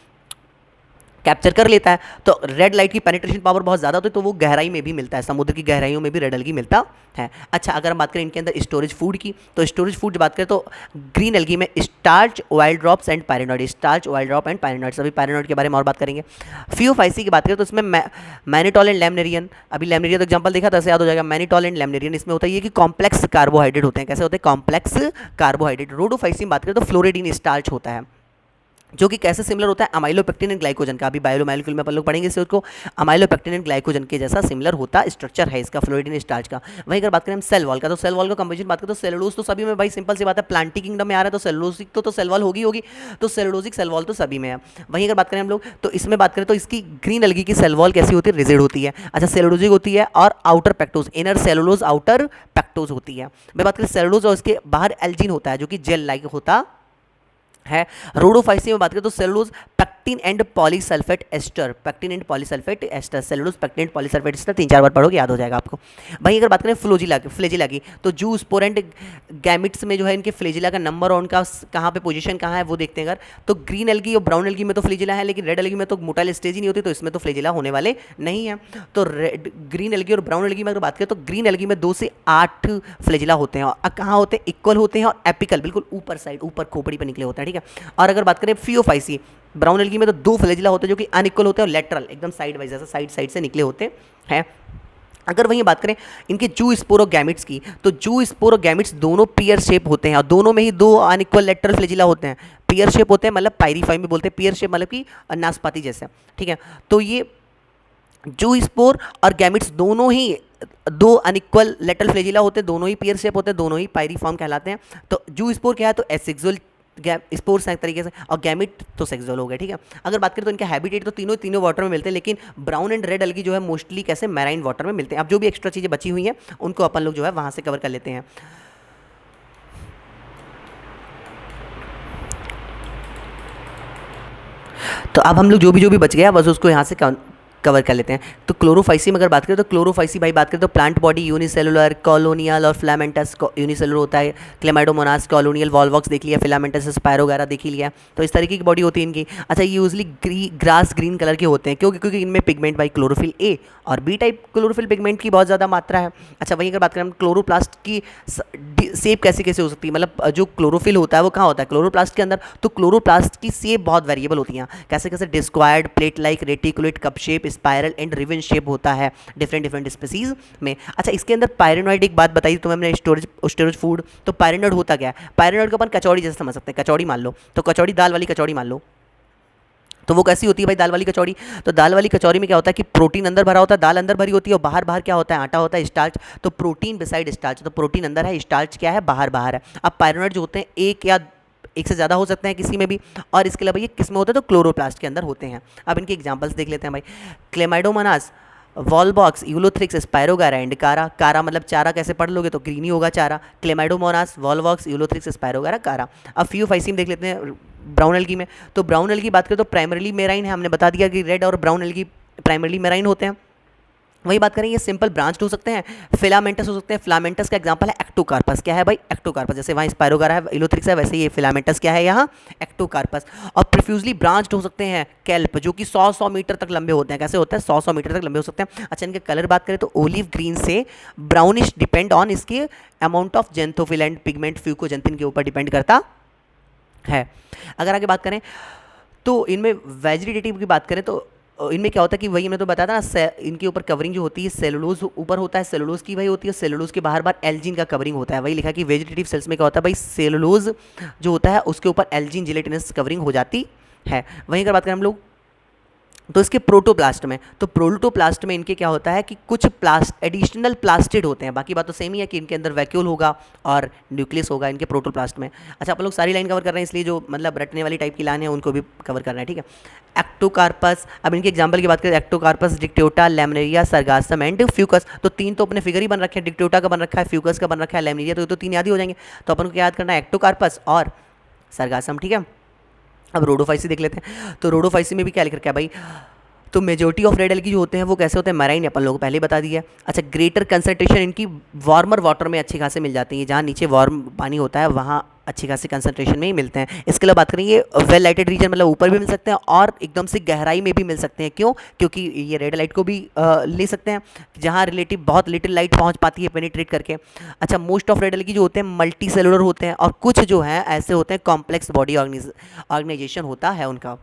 कैप्चर कर लेता है। तो रेड लाइट की पेनिट्रेशन पावर बहुत ज़्यादा होती है, तो वो गहराई में भी मिलता है, समुद्र की गहराइयों में भी रेड एल्गी मिलता है। अच्छा, अगर हम बात करें इनके अंदर स्टोरेज फूड की, तो स्टोरेज फूड बात करें तो ग्रीन एल्गी में starch, oil drops and pyrenoid, starch, oil drop and pyrenoid, सभी पायरेनॉइड के बारे में और बात करेंगे। फ्यूफाइसी की बात करें तो इसमें मैनिटॉल एंड लैमनेरियन, अभी लैमनेरियन तो एग्जाम्पल देखा था, ऐसे याद हो जाएगा। मैनिटॉल एंड लैमनेरियन इसमें होता है ये कि कॉम्प्लेक्स कार्बोहाइड्रेट होते हैं। कैसे होते हैं? Complex carbohydrate. रोडोफाइसी में बात करें तो फ्लोरिडीन स्टार्च होता है, जो कि कैसे सिमिलर होता है, अमाइलोपेक्टिन एंड ग्लाइकोजन का। अभी बायोमोलिक्यूल में अपन लोग पढ़ेंगे इससे, उसको अमाइलोपेक्टिन एंड ग्लाइकोजन के जैसा सिमिलर होता स्ट्रक्चर है इसका, फ्लोरिडीन स्टार्च का। वहीं अगर बात करें हम सेल वॉल का, तो सेल वॉल का कंपोजिशन बात करें तो सेलुलोज तो सभी में, भाई सिंपल सी बात है, प्लांटी किंगडम में आ रहा है तो सेलुलोजिक तो सेल वॉल होगी होगी, तो सेलुलोजिक सेल वॉल तो सभी में है। वहीं अगर बात करें हम लोग तो इसमें बात करें तो इसकी ग्रीन एल्गी की सेल वॉल कैसी होती है, रिजिड होती है। अच्छा, सेलुलोजिक होती है और outer pectose, inner cellulose outer pectose होती है। मैं बात करें सेलुलोज और इसके बाहर एल्जिन होता है, जो कि जेल लाइक होता है। रोडोफाइसी में बात करें तो cellulose pectin and polysulphate ester, pectin and polysulphate ester, cellulose pectin and polysulphate ester 3-4 बार पढ़ोगे, याद हो जाएगा आपको। वहीं अगर बात करें फ्लेजिला की, तो जू स्पोर एंड गैमिट्स में जो है इनके फ्लेजिला का नंबर और उनका कहाँ पे पोजीशन कहाँ है वो देखते हैं। अगर तो ग्रीन एल्गी और ब्राउन एल्गी में तो फ्लेजिला है, लेकिन रेड एल्गी में तो मोटाइल स्टेज ही नहीं होती, तो इसमें तो फ्लेजिला होने वाले नहीं है। तो ग्रीन एल्गी और ब्राउन एल्गी में अगर बात करें तो ग्रीन एल्गी में 2 से 8 फ्लेजिला होते हैं, और कहाँ होते हैं, इक्वल होते हैं और एपिकल, बिल्कुल ऊपर साइड, ऊपर खोपड़ी पर निकले होते हैं, ठीक है। और अगर बात करें फियोफाइसी, ब्राउन एल्गी में तो 2 फ्लेजिला होते हैं जो कि अनइक्वल होते हैं और लेटरल, एकदम साइड वाइज, ऐसा साइड साइड से निकले होते हैं। अगर वहीं बात करें इनके जू स्पोरोगैमिट्स की, तो जू स्पोरोगैमिट्स दोनों पियर शेप होते हैं और दोनों में ही 2 अनइक्वल लेटरल फ्लेजिला होते हैं। पियर शेप होते हैं मतलब पायरीफाई में बोलते हैं, पियर शेप मतलब कि नाशपाती जैसे, ठीक है। तो ये जू स्पोर और गैमिट्स दोनों ही 2 अनइक्वल लेटरल फ्लेजिला होते हैं, दोनों ही पियर शेप होते हैं, दोनों ही पायरीफॉर्म कहलाते हैं। तो जू स्पोर क्या है, तो एसेक्सुअल स्पोर्स एक तरीके से, और गैमिट तो सेक्सुअल हो गए, ठीक है। अगर बात करें तो इनका हैबिटेट तो तीनों वाटर में मिलते हैं, लेकिन ब्राउन एंड रेड एल्गी जो है मोस्टली कैसे, मैराइन वाटर में मिलते हैं। अब जो भी एक्स्ट्रा चीज़ें बची हुई हैं उनको अपन लोग जो है वहाँ से कवर कर लेते हैं। तो अब हम लोग जो भी बच गया बस उसको यहाँ से कवर कर लेते हैं। तो क्लोरोफाइसी में अगर बात करें तो क्लोरोफाइसी भाई बात करें तो प्लांट बॉडी यूनिसेलुलर, कॉलोनियल और फिलामेंटस यूनिसेलुलर होता है। क्लेमाइडोमोनास कॉलोनियल, वॉलवॉक्स देख लिया, फिलामेंटस स्पायरो वगैरह देख ही लिया। तो इस तरीके की बॉडी होती है इनकी। अच्छा, ये यूजली ग्रास ग्रीन कलर के होते हैं, क्योंकि इनमें पिगमेंट भाई क्लोरोफिल ए और बी टाइप क्लोरोफिल पिगमेंट की बहुत ज़्यादा मात्रा है। अच्छा, वहीं अगर बात करें हम क्लोरोप्लास्ट की शेप कैसे हो सकती है, मतलब जो क्लोरोफिल होता है वो कहाँ होता है, क्लोरोप्लास्ट के अंदर। तो क्लोरोप्लास्ट की शेप बहुत वेरिएबल होती है, कैसे डिस्क्वायर्ड, plate like, reticulate, cup shape, spiral and ribbon shape होता है डिफरेंट स्पीसीज में। अच्छा, इसके अंदर पायरेनॉइड, एक बात बताई तुम्हें हमने, स्टोरेज फूड। तो पायरेनॉइड होता क्या है, पायरेनॉइड को अपन कचौड़ी जैसे समझ सकते हैं, कचौड़ी मान लो, तो कचौड़ी, दाल वाली कचौड़ी मान लो, तो वो कैसी होती है भाई, दाल वाली कचौड़ी। तो दाल वाली कचौड़ी में क्या होता है कि प्रोटीन अंदर भरा होता है, दाल अंदर भरी होती है और बाहर क्या होता है, आटा होता है, स्टार्च। तो प्रोटीन बिसाइड स्टार्च, तो प्रोटीन अंदर है, स्टार्च क्या है, बाहर है। अब पायरेनॉइड जो होते हैं एक से ज़्यादा हो सकते हैं किसी में भी, और इसके अलावा ये किस में होते हैं, तो क्लोरोप्लास्ट के अंदर होते हैं। अब इनके एग्जांपल्स देख लेते हैं भाई। Chlamydomonas wallbox, Ulothrix, spirogyra and कारा। कारा मतलब चारा, कैसे पढ़ लोगे तो ग्रीन ही होगा चारा। क्लेमाइडोमोनास, वॉलबॉक्स, यूलोथ्रिक्स, स्पायरोगारा, कारा। अब फ्यू फाइसिम देख लेते हैं ब्राउन एल्गी में। तो ब्राउन एल्गी की बात करें तो प्राइमरीली मेराइन है, हमने बता दिया कि रेड और ब्राउन एल्गी प्राइमरीली मेराइन होते हैं। वही बात करें, ये सिंपल ब्रांच हो सकते हैं, फिलामेंटस हो सकते हैं। फिलामेंटस का एग्जांपल है एक्टोकार्पस। क्या है भाई? एक्टोकार्पस। जैसे वहाँ स्पायरोगारा है, इलोथ्रिक्स है, वैसे ये फिलामेंटस क्या है यहाँ? एक्टोकार्पस। और प्रोफ्यूजली ब्रांच्ड हो सकते हैं कैल्प, जो कि 100 मीटर तक लंबे होते हैं। कैसे होते हैं? 100 मीटर तक लंबे हो सकते हैं। अच्छा, इनके कलर बात करें तो ओलिव ग्रीन से ब्राउनिश, डिपेंड ऑन इसके amount of xanthophyll and pigment fucoxanthin के ऊपर डिपेंड करता है। अगर आगे बात करें तो इनमें वेजिटेटिव की बात करें तो इनमें क्या होता है कि वही मैं तो बताया था ना, इनके ऊपर कवरिंग जो होती है सेलुलोज ऊपर होता है, सेलुलोज की वही होती है, सेलुलोज के बाहर बार एल्जिन का कवरिंग होता है। वही लिखा कि वेजिटेटिव सेल्स में क्या होता है भाई, सेलुलोज जो होता है उसके ऊपर एल्जिन जिलेटिनस कवरिंग हो जाती है। वहीं अगर बात करें हम लोग तो इसके प्रोटोप्लास्ट में, तो प्रोटोप्लास्ट में इनके क्या होता है कि कुछ एडिशनल प्लास्टिड होते हैं। बाकी बात तो सेम ही है कि इनके अंदर वैक्यूल होगा और न्यूक्लियस होगा इनके प्रोटोप्लास्ट में। अच्छा, आप लोग सारी लाइन कवर कर रहे हैं, इसलिए जो मतलब रटने वाली टाइप की लाइन है उनको भी कवर करना है, ठीक है। एक्टोकार्पस, अब इनके एग्जाम्पल की बात करें, Ectocarpus, Dictyota, Laminaria, Sargassum and Fucus. तो तीन तो अपने फिगर ही बन रखे हैं, डिक्टोटा का बन रखा है, फ्यूकस का बन रखा है, लेमनेरिया, तो तीन याद ही हो जाएंगे। तो अपन को क्या याद करना है? एक्टोकार्पस और सरगासम, ठीक है। अब रोडोफाइसी देख लेते हैं। तो रोडोफाइसी में भी क्या लिख रखा है भाई, तो मेजोरिटी ऑफ रेड एल्गी जो होते हैं वो कैसे होते हैं? मैराइन, अपन लोगों को पहले ही बता दिया है। अच्छा, ग्रेटर कंसंट्रेशन इनकी वार्मर वाटर में अच्छी खासे मिल जाती है, जहाँ नीचे वार्म पानी होता है वहाँ अच्छी खासी कंसंट्रेशन में ही मिलते हैं। इसके अलावा बात करें, ये वेल लाइटेड रीजन मतलब ऊपर भी मिल सकते हैं और एकदम से गहराई में भी मिल सकते हैं। क्यों? क्योंकि ये रेड लाइट को भी ले सकते हैं, जहाँ रिलेटिव बहुत लिटिल लाइट पहुँच पाती है पेनिट्रेट करके। अच्छा, मोस्ट ऑफ रेड एल्गी जो होते हैं मल्टी सेलुलर होते हैं और कुछ जो हैं ऐसे होते हैं कॉम्प्लेक्स बॉडी ऑर्गेनाइजेशन होता है उनका।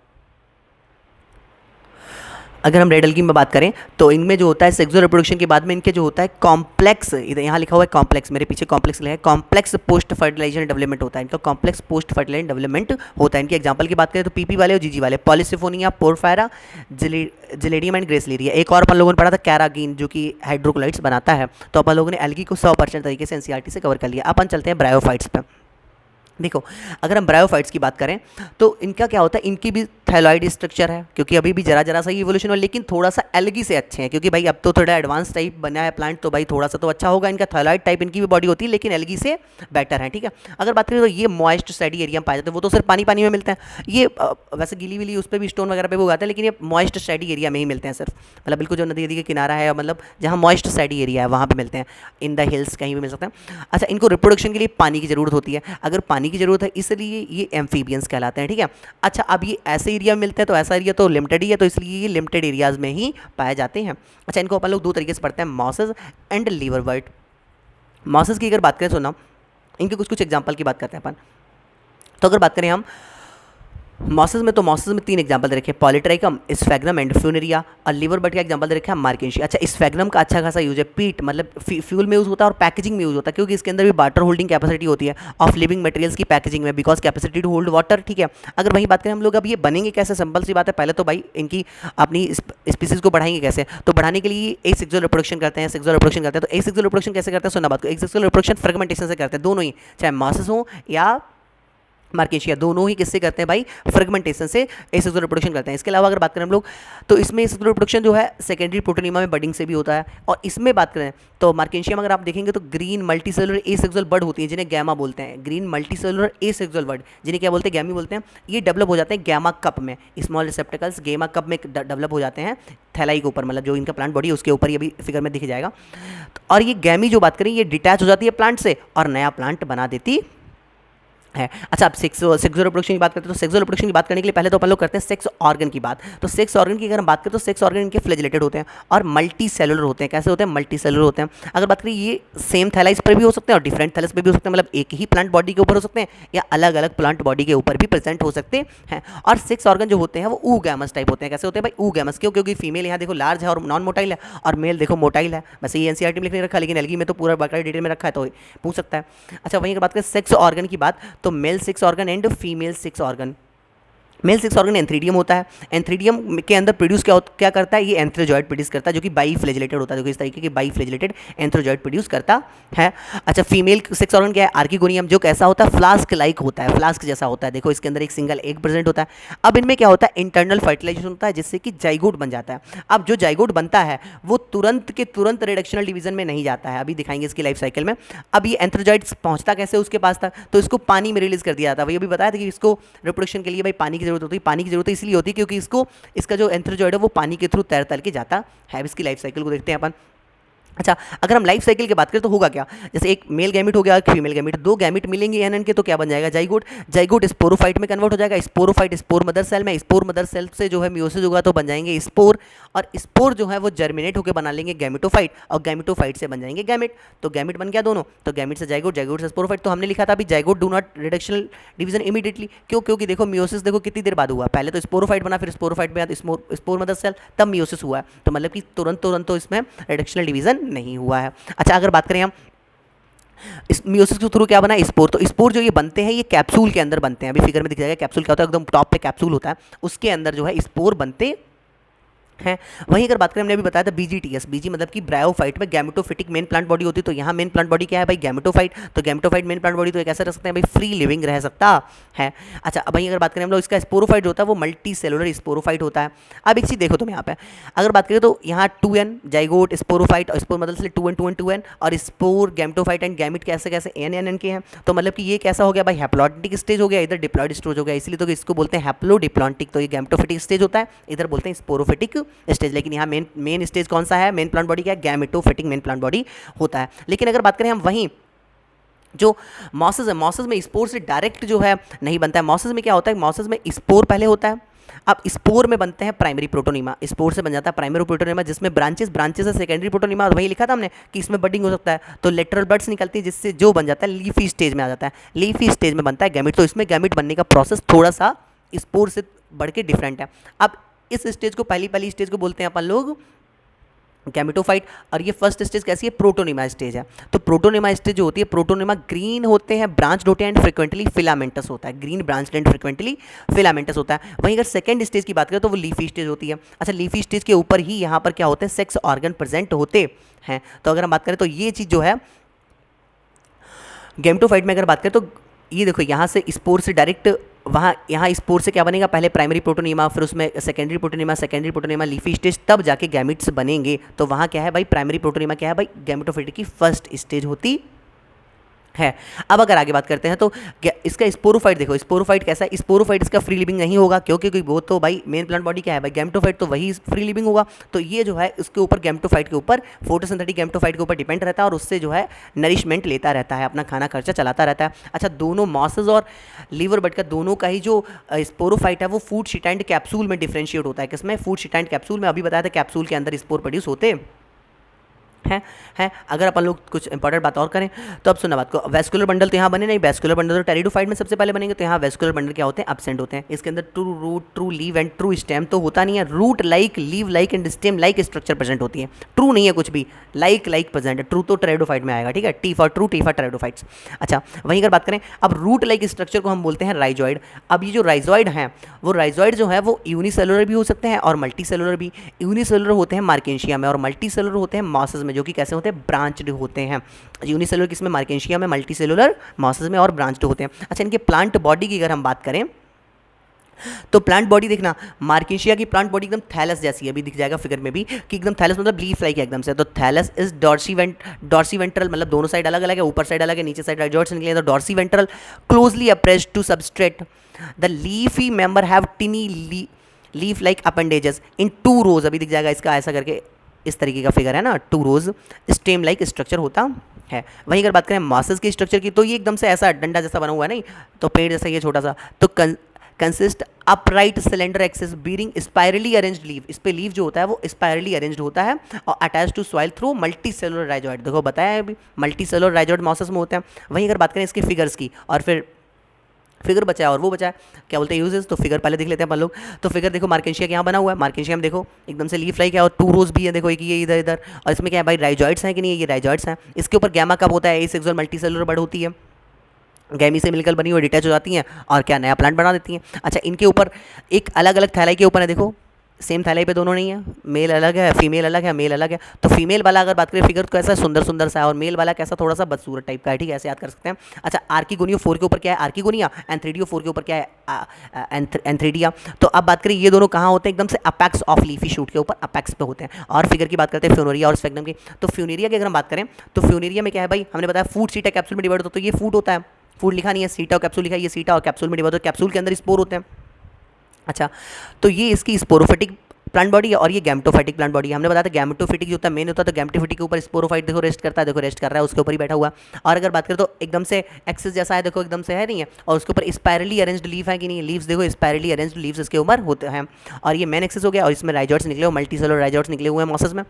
अगर हम रेड एल्गी में बात करें तो इनमें जो होता है सेक्सुअल रिप्रोडक्शन के बाद में इनके जो होता है कॉम्प्लेक्स, इधर यहाँ लिखा हुआ है कॉम्प्लेक्स, मेरे पीछे कॉम्प्लेक्स लिखा है, कॉम्प्लेक्स पोस्ट फर्टिलाइजेशन डेवलपमेंट होता है इनका, कॉम्प्लेक्स पोस्ट फर्टिलाइजेशन डेवलपमेंट होता है। इनके एग्जांपल की बात करें तो पीपी वाले और जीजी वाले, पॉलीसिफोनिया, पोरफायरा, जिलेडियम एंड ग्रेसलेरिया। एक और अपन लोगों ने पढ़ा था कैरागीन, जो कि हाइड्रोक्लोराइड्स बनाता है। तो अपन लोगों ने एल्गी को 100% तरीके से एनसीईआरटी से कवर कर लिया। अपन चलते हैं ब्रायोफाइट्स पर। देखो, अगर हम ब्रायोफाइट्स की बात करें तो इनका क्या होता है, इनकी भी थैलॉइड स्ट्रक्चर है, क्योंकि अभी भी जरा सा ही इवोल्यूशन हो, लेकिन थोड़ा सा एल्गी से अच्छे हैं, क्योंकि भाई अब तो थोड़ा एडवांस टाइप बना है प्लांट, तो भाई थोड़ा सा तो अच्छा होगा। इनका थैलॉइड टाइप इनकी भी बॉडी होती है, लेकिन एल्गी से बेटर है, ठीक है। अगर बात करें तो ये मॉइस्ट सैडी एरिया में पाए जाते हैं, वो तो सिर्फ पानी पानी में मिलते हैं। ये वैसे गीली विली उस पर भी स्टोन वगैरह पे भी उगाते हैं, लेकिन ये मॉइस्ट सैडी एरिया में ही मिलते हैं सिर्फ, मतलब बिल्कुल जो नदी के किनारा है, मतलब जहाँ मॉइस्ट सैडी एरिया है वहाँ पे मिलते हैं। इन द हिल्स कहीं भी मिल सकते हैं। अच्छा, इनको रिप्रोडक्शन के लिए पानी की ज़रूरत होती है। अगर पानी की ज़रूरत है इसलिए ये एम्फीबियंस कहलाते हैं, ठीक है। अच्छा, अब ये ऐसे एरिया में मिलते हैं तो ऐसा एरिया तो लिमिटेड ही है, तो इसलिए ये लिमिटेड एरियाज में ही पाए जाते हैं। अच्छा, इनको अपन लोग दो तरीके से पढ़ते हैं, मॉसेस एंड लीवरवर्ट। मॉसेस की अगर बात करें तो ना, इनके कुछ कुछ एग्जांपल की बात करते हैं अपन। तो अगर बात करें हम मॉसेस में, तो मॉसेस में तीन एग्जांपल दे रखे हैं, पॉलीट्राइकम, स्फैग्नम एंड फ्यूनेरिया। और लीवरवर्ट का एग्जांपल दे रखा है मार्केंशिया। अच्छा, स्फैग्नम का अच्छा खासा यूज है, पीट मतलब फ्यूल में यूज होता है और पैकेजिंग में यूज होता है, क्योंकि इसके अंदर भी वाटर होल्डिंग कैपेसिटी होती है ऑफ लिविंग मटेरियल्स की पैकेजिंग में, because capacity to hold water, ठीक है। अगर वही बात करें हम लोग, अब ये बनेंगे कैसे? सिंपल सी बात है, पहले तो भाई इनकी अपनी स्पीसीज को बढ़ाएंगे कैसे? तो बढ़ाने के लिए एसेक्सुअल रिप्रोडक्शन करते हैं, सेक्सुअल रिप्रोडक्शन करते हैं। तो एसेक्सुअल रिप्रोडक्शन कैसे करते हैं? सुनना बात को, एसेक्सुअल रिप्रोडक्शन फ्रेगमेंटेशन से करते हैं, दोनों ही, चाहे मॉसेस हो या मार्केशिया, दोनों ही किससे करते हैं भाई? फ्रेगमेंटेशन से एसेक्सुअल रिप्रोडक्शन करते हैं। इसके अलावा अगर बात करें हम लोग तो इसमें एसेक्सुअल रिप्रोडक्शन जो है सेकेंडरी प्रोटोनिमा में बडिंग से भी होता है। और इसमें बात करें तो मार्केशिया में अगर आप देखेंगे तो ग्रीन मल्टीसेलुलर एसेक्सुअल बर्ड होती है, जिन्हें गैमा बोलते हैं। ग्रीन मल्टीसेलुलर एसेक्सुअल बर्ड, जिन्हें क्या बोलते हैं? गैमी बोलते हैं। ये डेवलप हो जाते हैं गैमा कप में, स्मॉल रिसेप्टिकल्स गैमा कप में डेवलप हो जाते हैं, थैलाई के ऊपर, मतलब जो इनका प्लांट बॉडी है उसके ऊपर, ये भी फिगर में दिख जाएगा। और ये गैमी जो बात करें, ये डिटैच हो जाती है प्लांट से और नया प्लांट बना देती है। अच्छा, अब सेक्सुअल रिप्रोडक्शन की बात करते हैं, तो सेक्सुअल रिप्रोडक्शन की बात करने के लिए पहले तो अपन लोग करते हैं सेक्स ऑर्गन की बात। तो सेक्स ऑर्गन की अगर हम बात करें तो सेक्स ऑर्गन इनके फ्लैजिलेटेड होते हैं और मल्टी सेलुलर होते हैं। कैसे होते हैं? मल्टी सेलुलर होते हैं। अगर बात करें, ये सेम थैलाइस पर भी हो सकते हैं और डिफरेंट थैलाइस पर भी हो सकते हैं, मतलब एक ही प्लांट बॉडी के ऊपर हो सकते हैं या अलग अलग प्लांट बॉडी के ऊपर भी प्रेजेंट हो सकते हैं। और सेक्स ऑर्गन जो होते हैं वो ऊगैमस टाइप होते हैं। कैसे होते हैं भाई? ऊगैमस। क्यों? क्योंकि फीमेल यहाँ देखो लार्ज है और नॉन मोटाइल है, और मेल देखो मोटाइल है। वैसे ये एनसीईआरटी में लिखने रखा है, लेकिन एल्गी में तो पूरा बाकायदा डिटेल में रखा है, तो पूछ सकता है। अच्छा, वहीं अगर बात करें सेक्स ऑर्गन की बात, तो male sex organ and female sex organ, male sex organ antheridium होता है। एंथ्रीडियम के अंदर प्रोड्यूस क्या करता है, ये एंथ्रोजॉइड प्रोड्यूस करता है, जो कि बाई फ्लैजिलेटेड होता है, जो कि इस तरीके के बाई फ्लैजिलेटेड एंथ्रोजॉइड प्रोड्यूस करता है। अच्छा, फीमेल सेक्स ऑर्गन क्या है, आर्किगोनियम, जो कैसा होता है, फ्लास्क लाइक होता है, फ्लास्क जैसा होता है। देखो इसके अंदर एक सिंगल एग प्रेजेंट होता है। अब इनमें क्या होता है, इंटरनल फर्टिलाइजेशन होता है, जिससे कि जाइगोट बन जाता है। अब जो जाइगोट बनता है वो तुरंत के तुरंत रिडक्शनल डिवीजन में नहीं जाता है, अभी दिखाएंगे इसकी लाइफ साइकिल में। अब ये एंथ्रोजॉइड पहुंचता कैसे उसके पास तक, तो इसको पानी में रिलीज कर दिया जाता है। वही अभी बताया था कि इसको रिप्रोडक्शन के लिए भाई पानी की जरूरत होती है। पानी की जरूरत इसलिए होती है क्योंकि इसका जो एंथ्रोजॉइड है वो पानी के थ्रू तैर के जाता है। इसकी लाइफ साइकिल को देखते हैं अपन। अच्छा, अगर हम लाइफ साइकिल की बात करें तो होगा क्या, जैसे एक मेल गैमिट हो गया, एक फीमेल गैमिट, दो गैमिट मिलेंगे एन के, तो क्या बन जाएगा, जाइगोट। जाइगोट स्पोरोफाइट में कन्वर्ट हो जाएगा, स्पोरोफाइट स्पोर मदर सेल में, स्पोर मदर सेल से जो है मियोसिस होगा तो बन जाएंगे स्पोर, और स्पोर जो है वो जर्मिनेट होकर बना लेंगे गैमिटोफाइट, और गैमिटोफाइट से बन जाएंगे गैमिट। तो गैमिट बन गया दोनों, तो गैमिट से जाइगोट, जाइगोट से स्पोरोफाइट। तो हमने लिखा था अभी zygote do not reductional division immediately, क्यों, क्योंकि देखो मियोसिस देखो कितनी देर बाद हुआ, पहले तो स्पोरोफाइट बना, फिर स्पोरोफाइट में स्पोर मदर सेल, तब मियोसिस हुआ है। तो मतलब कि तुरंत तो इसमें रिडक्शनल डिवीजन नहीं हुआ है। अच्छा, अगर बात करें हम इस मियोसिस के थ्रू क्या बना, स्पोर, तो स्पोर जो ये बनते हैं ये कैप्सूल के अंदर बनते हैं। अभी फिगर में दिख जाएगा कैप्सूल क्या होता है, एकदम टॉप पे कैप्सूल होता है, उसके अंदर जो है स्पोर बनते हैं। वहीं अगर बात करें, हमने अभी बताया था बीजीटीएस, बीजी मतलब कि ब्रायोफाइट में गैमेटोफिटिक मेन प्लांट बॉडी होती है। तो यहाँ मेन प्लांट बॉडी क्या है भाई, गैमेटोफाइट। तो गैमेटोफाइट मेन प्लांट बॉडी तो कैसे रह सकते हैं भाई, फ्री लिविंग रह सकता है। अच्छा, अब वहीं अगर बात करें हम लोग, इसका स्पोरोफाइट होता है वो मल्टी सेलुलर स्पोरोफाइट होता है। अब एक चीज़ देखो तुम यहाँ पे, अगर बात करें तो यहाँ 2n जाइगोट स्पोरोफाइट और स्पोर मतलब से 2n 2n 2n, और स्पोर गैमेटोफाइट एंड गैमिट कैसे कैसे n के हैं। तो मतलब कि ये कैसा हो गया भाई, हैप्लॉइडिक स्टेज हो गया, इधर डिप्लॉइड स्टेज हो गया, इसलिए तो इसको बोलते हैं हैप्लोडिप्लॉन्टिक। तो ये गैमेटोफिटिक स्टेज होता है, इधर बोलते हैं स्पोरोफिटिक स्टेज। लेकिन यहाँ मेन स्टेज कौन सा है, मेन प्लांट बॉडी क्या है, गैमेटोफिटिक मेन प्लांट बॉडी होता है। लेकिन अगर बात करें हम वहीं जो मॉसेस है, मॉसेस में स्पोर से डायरेक्ट जो है नहीं बनता है। मॉसेस में क्या होता है, मॉसेस में स्पोर पहले होता है, अब स्पोर में बनते हैं प्राइमरी प्रोटोनिमा, स्पोर से बन जाता है प्राइमरी प्रोटोनिमा, जिसमें ब्रांचेस है सेकेंडरी प्रोटोनिमा। और वही लिखा था हमने कि इसमें बडिंग हो सकता है, तो लेटरल बड्स निकलती है, जिससे जो बन जाता है लीफी स्टेज में आ जाता है, लीफी स्टेज में बनता है गैमिट। तो इसमें गैमिट बनने का प्रोसेस थोड़ा सा स्पोर से बढ़ के डिफरेंट है। अब इस स्टेज को पहली स्टेज को बोलते हैं अपन लोग गैमेटोफाइट, और ये फर्स्ट स्टेज कैसी है, प्रोटोनिमा स्टेज है। तो प्रोटोनिमा स्टेज जो होती है, प्रोटोनिमा ग्रीन होते हैं, ब्रांच होते हैं एंड फ्रिक्वेंटली फिलामेंटस होता है, green branch and frequently filamentous होता है। वहीं अगर सेकंड स्टेज की बात करें तो वो लीफी स्टेज होती है। अच्छा, लीफी स्टेज के ऊपर ही यहाँ पर क्या होते हैं, सेक्स ऑर्गन प्रेजेंट होते हैं। तो अगर हम बात करें तो ये चीज़ जो है गैमेटोफाइट में अगर बात करें तो ये देखो यहाँ से स्पोर से डायरेक्ट यहाँ स्पोर से क्या बनेगा, पहले प्राइमरी प्रोटोनिमा, फिर उसमें सेकेंडरी प्रोटोनिमा, लीफी स्टेज, तब जाके गैमिट्स बनेंगे। तो वहाँ क्या है भाई, प्राइमरी प्रोटोनिमा क्या है भाई, गैमेटोफिटिक की फर्स्ट स्टेज होती है। अब अगर आगे बात करते हैं तो इसका स्पोरोफाइट देखो, स्पोरोफाइट कैसा है, स्पोरोफाइट इसका फ्री लिविंग नहीं होगा, क्योंकि वो तो भाई मेन प्लांट बॉडी क्या है भाई, गैमेटोफाइट, तो वही फ्री लिविंग होगा। तो ये जो है उसके ऊपर गैमेटोफाइट के ऊपर, फोटोसिंथेटिक गैमेटोफाइट के ऊपर डिपेंड रहता है, और उससे जो है नरिशमेंट लेता रहता है, अपना खाना खर्चा चलाता रहता है। अच्छा, दोनों मॉसेस और लीवर बट का दोनों का ही जो स्पोरोफाइट है वो फूड शीट एंड कैप्सूल में डिफ्रेंशिएट होता है। किसमें, फूड शीट एंड कैप्सूल में। अभी बताया था कैप्सूल के अंदर स्पोर प्रोड्यूस होते हैं। अगर अपन लोग कुछ इंपॉर्टेंट बात और करें तो अब सुना बात को, वेस्कुलर बंडल तो यहाँ बने नहीं, वेस्कुलर बंडल तो टेरिडोफाइट में सबसे पहले बनेंगे। तो यहाँ वेस्कुलर बंडल क्या होते हैं, एब्सेंट होते हैं। इसके अंदर true root, true leaf and true stem तो होता नहीं है, root like, leaf like and stem like structure present होती है। ट्रू नहीं है कुछ भी, लाइक प्रेजेंट है। ट्रू तो टेरिडोफाइट में आएगा, ठीक है, T for true, T for pteridophytes. अच्छा, वहीं अगर बात करें अब रूट लाइक स्ट्रक्चर को हम बोलते हैं राइजॉइड। अब ये जो राइजॉइड हैं वो राइजॉइड जो है वो यूनिसेलुलर भी हो सकते हैं और मल्टी सेलुलर भी। यूनिसेलुलर होते हैं मार्केंशिया में और मल्टी सेलुलर होते हैं मॉसेस में, जो कि कैसे होते हैं, ब्रांच्ड होते हैं। यूनिसेलुलर किसमें, मार्केंशिया में, मल्टी सेलुलर मॉसेस में और ब्रांच्ड होते हैं। अच्छा, इनके प्लांट बॉडी की अगर हम बात करें तो प्लांट बॉडी देखना, मार्केंशिया की प्लांट बॉडी एकदम थैलस जैसी है, अभी दिख जाएगा फिगर में भी कि एकदम थैलस मतलब लीफ लाइक एकदम से। तो थैलस इज डॉर्सी वेंट्रल, मतलब दोनों साइड अलग अलग है, ऊपर साइड अलग है, नीचे साइड राइजॉइड से निकले। तो dorsiventral closely appressed to substrate, the leafy member have tiny leaf like appendages in 2 rows. अभी दिख जाएगा इसका ऐसा करके, इस तरीके का फिगर है ना, 2 रोज स्टेम लाइक स्ट्रक्चर होता है। वहीं अगर बात करें मॉसेस की स्ट्रक्चर की तो ये एकदम से ऐसा डंडा जैसा बना हुआ है, नहीं तो पेड़ जैसा ये छोटा सा, तो consist upright cylinder axis bearing spirally arranged leave. इस पे लीव जो होता है वो स्पायरली अरेंज्ड होता है और attach to soil through multi cellular rhizoid. देखो बताया अभी मल्टी सेलुलर राइजॉइड मॉसेस में होते हैं। वहीं अगर बात करें इसके फिगर्स की, और फिर फिगर बचा है और वो बचा है क्या बोलते हैं यूजेस, तो फिगर पहले देख लेते हैं अपन लोग। तो फिगर देखो मार्केंशिया के यहाँ बना हुआ है, मार्केंशिया में देखो एकदम से लीफ लाइक है और 2 रोज भी है, देखो एक ये इधर इधर, और इसमें क्या है भाई, राइजॉइड्स हैं कि नहीं, ये राइजॉइड्स हैं। इसके ऊपर गैमा कब होता है, एसेक्सुअल मल्टी सेलुलर बर्ड होती है। गैमी से मिलकर बनी हुई डिटैच हो जाती हैं और क्या नया प्लांट बना देती हैं। अच्छा, इनके ऊपर एक अलग अलग थैलाई के ऊपर है, देखो सेम थैलाई पे दोनों नहीं है, मेल अलग है, फीमेल अलग है, मेल अलग है। तो फीमेल वाला अगर बात करें फिगर तो कैसा सुंदर सुंदर सा है, और मेल वाला कैसा थोड़ा सा बदसूरत टाइप का है, ठीक है, ऐसे याद कर सकते हैं। अच्छा, आर्किगोनिया 4 के ऊपर क्या है, आर्किगोनिया, एंथ्रेडियो 4 के ऊपर क्या है, एंथ्रेडिया। तो अब बात करें ये दोनों कहाँ होते हैं, एकदम से अपेक्स ऑफ लीफी शूट के ऊपर अपेक्स पे होते हैं। और फिगर की बात करते हैं फ्यूनेरिया और स्फेग्नम की। तो फ्यूनेरिया की अगर हम बात करें तो फ्यूनेरिया में क्या है भाई, हमने बताया फूड सीटा कैप्सूल में डिवाइड होता है, तो ये फूड होता है, फूड लिखा नहीं है, सीटा और कैप्सूल लिखा है, ये सीटा और कैप्सूल में डिवाइड होता है, कैप्सूल के अंदर स्पोर होते हैं। अच्छा, तो ये इसकी स्पोरोफिटिक प्लांट बॉडी है और ये गैमेटोफाइटिक प्लांट बॉडी है। हमने बताया था गैमेटोफिटिक जो होता है मेन होता है, तो गैमेटोफिटिक के ऊपर स्पोरोफाइट देखो रेस्ट करता है, देखो रेस्ट कर रहा है, उसके ऊपर ही बैठा हुआ। और अगर बात करें तो एकदम से एक्सिस जैसा है, देखो एकदम से है नहीं है, और उसके ऊपर स्पायरली अरेंज्ड लीफ है कि नहीं, लीव्स देखो स्पायरली अरेंज्ड लीव्स इसके ऊपर होते हैं। और ये मेन एक्सिस हो गया, और इसमें राइजॉइड्स निकले हुए, मल्टीसेलुलर राइजॉइड्स निकले हुए हैं मॉसेस में।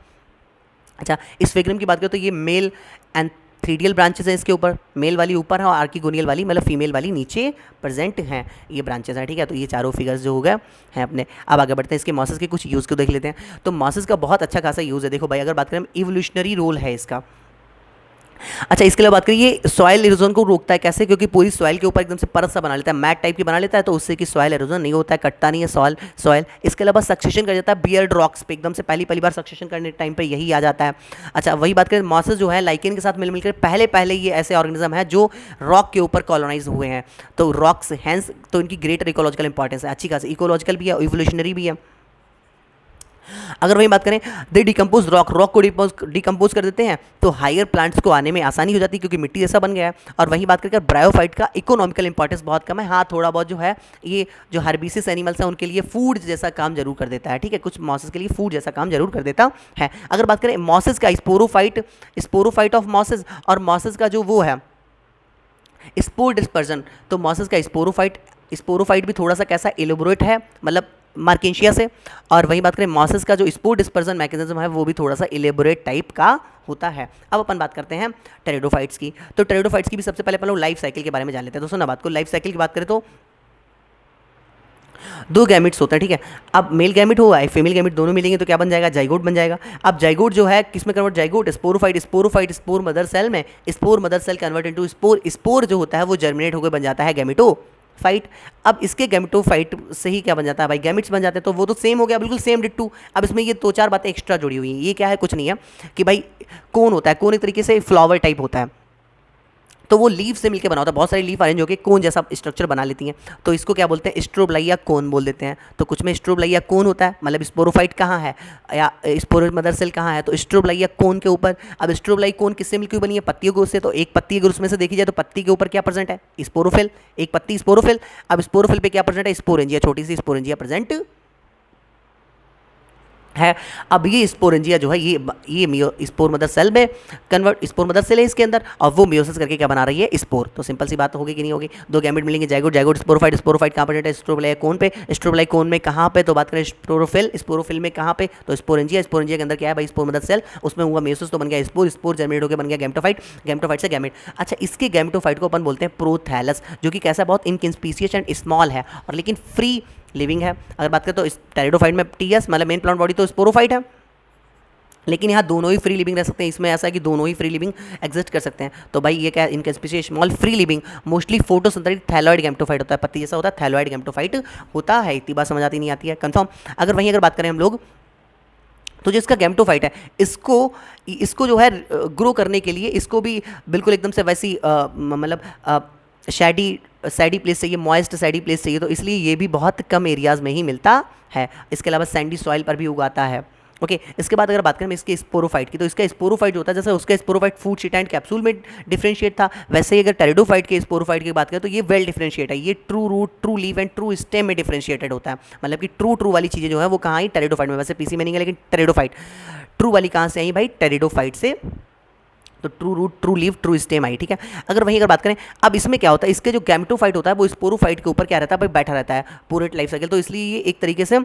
अच्छा, इस फिग्रम की बात करें तो ये मेल एंड थ्रीडियल ब्रांचेस हैं इसके ऊपर, मेल वाली ऊपर है और आर्किगोनियल वाली मतलब फीमेल वाली नीचे प्रेजेंट हैं, ये ब्रांचेस हैं, ठीक है। तो ये चारों फिगर्स जो हो गए हैं अपने। अब आगे बढ़ते हैं, इसके मॉसेस के कुछ यूज़ को देख लेते हैं। तो मॉसेस का बहुत अच्छा खासा यूज़ है, देखो भाई अगर बात करें इवोल्यूशनरी रोल है इसका। अच्छा, इसके लिए बात करिए, ये सॉइल इरोजन को रोकता है, कैसे, क्योंकि पूरी सॉइल के ऊपर एकदम से परत सा बना लेता है, मैट टाइप की बना लेता है, तो उससे कि सॉइल इरोजन नहीं होता है, कटता नहीं है सॉइल। इसके अलावा सक्सेशन कर जाता है बियर्ड रॉक्स पे, एकदम से पहली बार सक्सेशन करने टाइम पे यही आ जाता है। अच्छा, वही बात करें मॉसेस जो है लाइकेन के साथ मिल मिलकर पहले ये ऐसे ऑर्गेनिज्म है जो रॉक के ऊपर कॉलोनाइज हुए हैं, तो रॉक्स हैंस तो इनकी ग्रेटर इकोलॉजिकल इंपॉर्टेंस है, अच्छी खासी इकोलॉजिकल भी है, इवोल्यूशनरी भी है। अगर वही बात करें दे डिकम्पोज रॉक को डिकम्पोज कर देते हैं, तो हायर प्लांट्स को आने में आसानी हो जाती है क्योंकि मिट्टी जैसा बन गया है। और वही बात करके ब्रायोफाइट का इकोनॉमिकल इंपॉर्टेंस बहुत कम है, हाँ थोड़ा बहुत जो है ये जो हर्बिसिस एनिमल्स हैं उनके लिए फूड जैसा काम जरूर कर देता है, ठीक है, कुछ मॉसेस के लिए फूड जैसा काम जरूर कर देता है। अगर बात करें मॉसेस का स्पोरोफाइट ऑफ मॉसेस और मॉसेस का जो वो है स्पोर डिस्पर्जन, तो मॉसेस का स्पोरोफाइट भी थोड़ा सा कैसा एलोबोरेट है, मतलब मार्केशिया से। और वही बात करें मॉसेस का जो स्पोर डिस्पर्जन मैकेनिज्म है वो भी थोड़ा सा एलेबोरेट टाइप का होता है। अब अपन बात करते हैं टेरिडोफाइट्स की। तो टेरिडोफाइट्स की भी सबसे पहले अपन लोग लाइफ साइकिल के बारे में जान लेते हैं। दोस्तों ना बात को लाइफ साइकिल की बात करें तो दो गैमिट्स होते हैं, ठीक है। अब मेल गैमिट हुआ है फीमेल गैमिट दोनों मिलेंगे तो क्या बन जाएगा, जाइगोट बन जाएगा। अब जाइगोट जो है किस में convert, zygote sporophyte spore mother cell में, spore mother cell convert into spore जो होता है वो जर्मिनेट होकर बन जाता है गैमेटोफाइट। अब इसके गैमेटोफाइट से ही क्या बन जाता है भाई, गैमिट्स बन जाते हैं, तो वो तो सेम हो गया, बिल्कुल सेम डिट्टू। अब इसमें ये दो चार बातें एक्स्ट्रा जुड़ी हुई हैं, ये क्या है, कुछ नहीं है कि भाई कोन होता है, कोन एक तरीके से फ्लावर टाइप होता है, तो वो लीफ से मिलकर बना होता है, बहुत सारी लीफ अरेंज होकर कोन जैसा स्ट्रक्चर बना लेती हैं, तो इसको क्या बोलते हैं, स्ट्रोबलाइया कोन बोल देते हैं। तो कुछ में स्ट्रोबलाइया कोन होता है, मतलब स्पोरोफाइट कहाँ है या स्पोर मदर सेल कहाँ है, तो स्ट्रोबलाइया कोन के ऊपर। अब स्ट्रोबलाई कोन किससे मिलकर बनी है, पत्तियों के उससे, तो एक पत्ती अगर उसमें से देखी जाए तो पत्ती के ऊपर क्या प्रेजेंट है, स्पोरोफिल, एक पत्ती स्पोरोफिल। अब स्पोरोफिल पे क्या प्रेजेंट है, स्पोरेंजिया, छोटी सी स्पोरेंजिया प्रेजेंट है। अब ये स्पोरेंजिया जो है ये स्पोर मदर सेल में कन्वर्ट, स्पोर मदर सेल है इसके अंदर, और वो मियोसिस करके क्या बना रही है, स्पोर। तो सिंपल सी बात होगी कि नहीं होगी, दो गैमेट मिलेंगे, जाइगोट स्पोरोफाइट कहाँ पर है, स्ट्रोबलाई कोन पे, स्ट्रोबलाई कोन में कहाँ पे, तो बात करें स्पोरोफिल में कहाँ पे, तो स्पोरेंजिया के अंदर क्या है भाई, स्पोर मदर सेल, उसमें हुआ मियोसिस तो बन गया स्पोर जर्मिनेट होकर बन गया गैमेटोफाइट से गैमेट। अच्छा, इसके गैमेटोफाइट को अपन बोलते हैं प्रोथैलस, जो कि कैसा बहुत इनकंस्पीशियस एंड स्मॉल है और लेकिन फ्री लिविंग है। अगर बात करें तो इस टेरिडोफाइट में टीएस मतलब मेन प्लांट बॉडी तो स्पोरोफाइट है, लेकिन यहाँ दोनों ही फ्री लिविंग रह सकते हैं, इसमें ऐसा है कि दोनों ही फ्री लिविंग एग्जिस्ट कर सकते हैं। तो भाई ये क्या है, इनका species small free living mostly photosynthetic thalloid gametophyte होता है, पत्ती जैसा होता है, थैलॉइड गैमेटोफाइट होता है। इतनी बात समझ आती नहीं आती है, कंफर्म। अगर बात करें हम लोग तो जो इसका गैमेटोफाइट है इसको जो है ग्रो करने के लिए इसको भी बिल्कुल एकदम से वैसी मतलब सैडी प्लेस चाहिए, मॉइस्ट सैडी प्लेस चाहिए, तो इसलिए ये भी बहुत कम एरियाज़ में ही मिलता है। इसके अलावा सैंडी सॉइल पर भी उगाता है। ओके, इसके बाद अगर बात करें इसके स्पोरोफाइट की, तो इसका स्पोरोफाइट जो होता है, जैसे उसका sporophyte food sheet and capsule में डिफरेंशिएट था, वैसे ही अगर टेरिडोफाइट के स्पोरोफाइट की बात करें तो ये वेल डिफरेंशिएट है, ये true root, true leaf and true stem में डिफरेंशिएटेड होता है। मतलब कि ट्रू वाली चीज़ें जो है वो कहाँ आई, टेरिडोफाइट में। वैसे पीसी में नहीं है, लेकिन टेरिडोफाइट ट्रू वाली कहाँ से आई भाई, टेरिडोफाइट से। तो true root, true leaf, true stem आई, ठीक है। अगर बात करें, अब इसमें क्या होता है, इसके जो गैमेटोफाइट होता है वो स्पोरोफाइट के ऊपर क्या रहता है भाई, बैठा रहता है पूरे लाइफ साइकिल, तो इसलिए ये एक तरीके से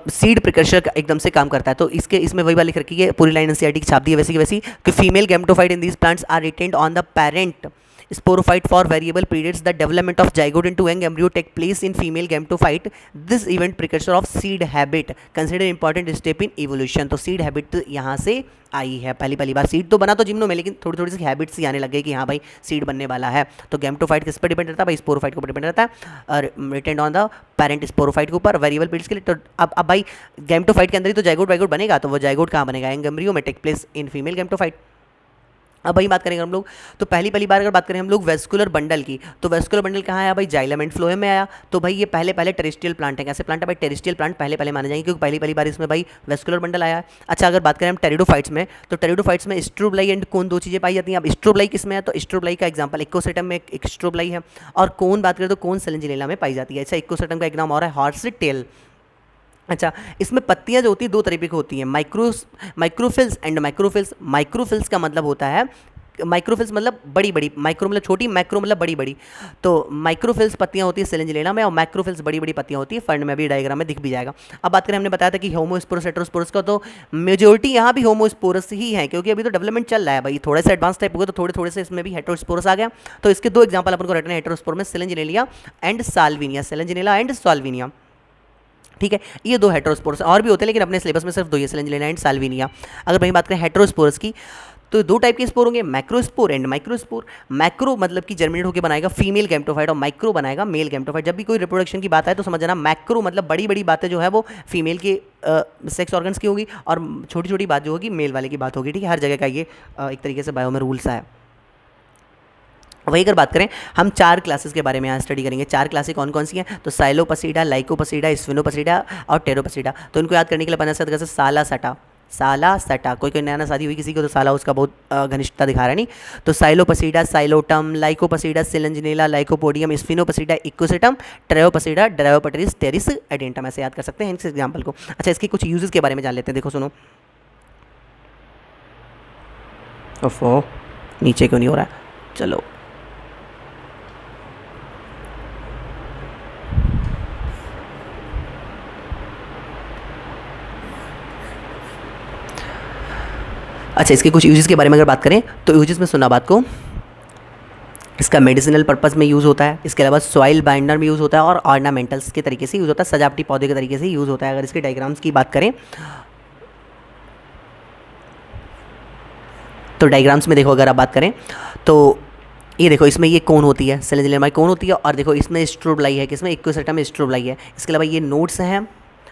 सीड प्रिकर्सर का एकदम से काम करता है। तो इसमें वही बात लिख रखी है, पूरी लाइन एनसीईआरटी की छाप दी है वैसी की वैसी, कि female gametophyte in these plants are retained on the parent sporophyte for variable periods. The development of zygote into young embryo take place in female gametophyte. This event precursor of seed habit considered important step in evolution. तो seed habit यहाँ से आई है, पहली पहली बार seed तो बना तो gymno में, लेकिन थोड़ी थोड़ी सी हैबिट्स ही आने लग गई कि हाँ भाई सीड बनने वाला है। तो गैमेटोफाइट किस पर डिपेंड रहता है भाई, स्पोरोफाइट के ऊपर डिपेंड रहता है और depend on the parent sporophyte के ऊपर वेरिएबल पीरियड्स के लिए। तो अब भाई गैमेटोफाइट के अंदर ही तो जाइगोट वाइगोट बनेगा, तो वो जाइगोट कहाँ बनेगा, यंग एम्ब्रियो में, take place in female gametophyte. अब वही बात करेंगे हम लोग, तो पहली पहली बार अगर बात करें हम लोग वेस्कुलर बंडल की, तो वेस्कुलर बंडल कहाँ आया भाई, जाइलम एंड फ्लोएम में आया। तो भाई ये पहले पहले टेरेस्ट्रियल प्लांट है, कैसे प्लांट है भाई, टेरेस्ट्रियल प्लांट पहले पहले माने जाएंगे क्योंकि पहली पहली बार इसमें भाई वेस्कुलर बंडल आया है। अच्छा अगर बात करें हम टेरिडोफाइट्स में, तो टेरिडोफाइट्स में स्ट्रोबलाई एंड कोन दो चीज़ें पाई जाती हैं। अब स्ट्रोबलाई किस में है, तो स्ट्रोबलाई का एग्जाम्पल इकोसिटम में एक स्ट्रोबलाई है, और कोन बात करें तो कोन सेलेंजिनेला में पाई जाती है। अच्छा इकोसिटम का एक नाम और है हॉर्स टेल। अच्छा इसमें पत्तियां जो होती हैं दो तरीके की होती हैं, माइक्रोफिल्स एंड मैक्रोफिल्स। माइक्रोफिल्स का मतलब होता है, माइक्रोफिल्स मतलब बड़ी बड़ी, माइक्रो मतलब छोटी, मैक्रो मतलब बड़ी बड़ी। तो माइक्रोफिल्स पत्तियां होती है सेलेंजिनेला में, और मैक्रोफिल्स बड़ी बड़ी पत्तियां होती है फर्न में, भी डायग्राम में दिख भी जाएगा। अब बात करें, हमने बताया था कि होमोस्पोरस हेटेरोस्पोरस का, तो मेजोरिटी यहाँ भी होमोस्पोरस ही है क्योंकि अभी तो डेवलपमेंट चल रहा है भाई, थोड़ा सा एडवांस टाइप हो गया तो थोड़े थोड़े से इसमें भी हेटेरोस्पोरस आ गया। तो इसके दो एग्जाम्पल अपन को रटने, हेटेरोस्पोर में सेलेंजिनेलिया एंड साल्विनिया, सेलेंजिनेला एंड साल्विनिया, ठीक है। ये दो हेटेरोस्पोरस और भी होते हैं लेकिन अपने सिलेबस में सिर्फ दो ही, सेलेंजिनेला एंड साल्विनिया। अगर वहीं बात करें हेटेरोस्पोरस की, तो दो टाइप के स्पोर होंगे, मैक्रोस्पोर एंड माइक्रोस्पोर। मैक्रो मतलब कि जर्मिनेट होकर बनाएगा फीमेल गैमेटोफाइट और माइक्रो बनाएगा मेल गैमेटोफाइट। जब भी कोई रिप्रोडक्शन की बात आए तो समझ जाना मैक्रो मतलब बड़ी बड़ी बातें जो है वो फीमेल के सेक्स ऑर्गन्स की होगी, और छोटी छोटी बात जो होगी मेल वाले की बात होगी, ठीक है। हर जगह का ये एक तरीके से बायो में रूल्स है। वही अगर बात करें हम चार क्लासेस के बारे में यहाँ स्टडी करेंगे। चार क्लासेस कौन कौन सी हैं, तो साइलोपसीडा, लाइकोपसीडा, स्फिनोपसीडा और टेरोपसीडा। तो इनको याद करने के लिए बना सकते साला सटा, साला सटा। कोई कोई नया नया शादी हुई किसी को तो साला उसका बहुत घनिष्ठता दिखा रहा है नहीं। तो साइलोपसीडा, साइलोटम, लाइकोपसीडा, सेलेंजिनेला, लाइकोपोडियम, स्फिनोपसीडा, इकोसिटम, ट्रेओपसीडा, ड्रायोपटेरिस, टेरिस, एडेंटम, ऐसे याद कर सकते हैं इस एग्जाम्पल को। अच्छा इसके कुछ यूजेस के बारे में जान लेते हैं, देखो सुनो। ओफो नीचे क्यों नहीं हो रहा है, चलो अच्छा इसके कुछ यूजेस के बारे में अगर बात करें तो यूजेस में सुना बात को, इसका मेडिसिनल पर्पस में यूज़ होता है, इसके अलावा सॉइल बाइंडर में यूज़ होता है, और ऑर्नामेंटल्स के तरीके से यूज़ होता है, सजावटी पौधे के तरीके से यूज़ होता है। अगर इसके डायग्राम्स की बात करें तो डायग्राम्स में देखो, अगर आप बात करें तो ये देखो, इसमें ये कोन होती है, सेलेंजिनेला में कोन होती है, और देखो इसमें स्ट्रोबलाई है, किसमें इकोसिटम में स्ट्रोबलाई है। इसके अलावा ये नोड्स हैं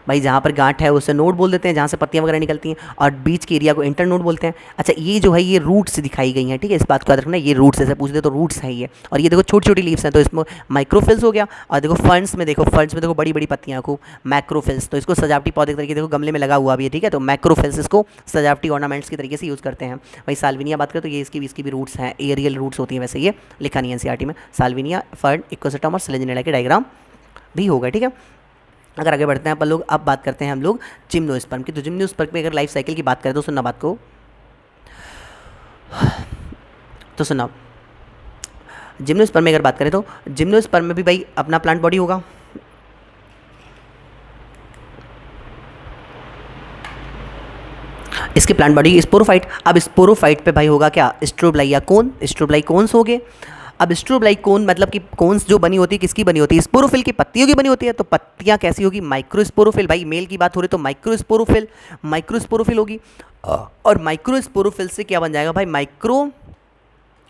भाई, जहाँ पर गांठ है उसे नोड बोल देते हैं, जहाँ से पत्तियाँ वगैरह निकलती हैं, और बीच के एरिया को इंटर नोड बोलते हैं। अच्छा ये जो है ये रूट्स दिखाई गई हैं, ठीक है, इस बात को याद रखना, ये रूट्स ऐसे पूछ दे तो रूट्स है ये। और ये देखो छोटी छोटी लीव्स हैं, तो इसमें माइक्रोफिल्स हो गया। और देखो फंड्स में देखो, फंड्स में देखो बड़ी बड़ी पत्तियाँ को मैक्रोफिल्स, तो इसको सजावटी पौधे के तरीके देखो गमले में लगा हुआ भी है, ठीक है। तो मैक्रोफिल्स इसको सजावटी ऑर्नामेंट्स के तरीके से यूज़ करते हैं। भाई साल्विनिया बात करें तो ये इसकी भी रूट्स हैं, एरियल रूट्स होती हैं, वैसे ये लिखा नहीं है एनसीईआरटी में। साल्विनिया, फर्न, इकोसिटम और सेलेंजिनेला के डायग्राम भी होगा, ठीक है। अगर आगे बढ़ते हैं अपन लोग, अब बात करते हैं हम लोग जिम्नोस्पर्म की। तो जिम्नोस्पर्म में अगर लाइफ साइकिल की बात करें तो सुनना बात को, तो सुना जिम्नोस्पर्म में अगर बात करें तो जिम्नोस्पर्म में भी भाई अपना प्लांट बॉडी होगा। इसके प्लांट बॉडी स्पोरोफाइट। अब स्पोरोफाइट पे भाई होगा क्या, स्ट्रोबलाई या कोन, स्ट्रोबलाई कोन्स हो गए। अब स्ट्रोबलाई कोन मतलब कि कोन्स जो बनी होती है किसकी बनी होती है, स्पोरोफिल की पत्तियों की बनी होती है। तो पत्तियां कैसी होगी, माइक्रोस्पोरोफिल। भाई मेल की बात हो रही तो माइक्रोस्पोरोफिल, माइक्रोस्पोरोफिल होगी। और माइक्रोस्पोरोफिल से क्या बन जाएगा भाई,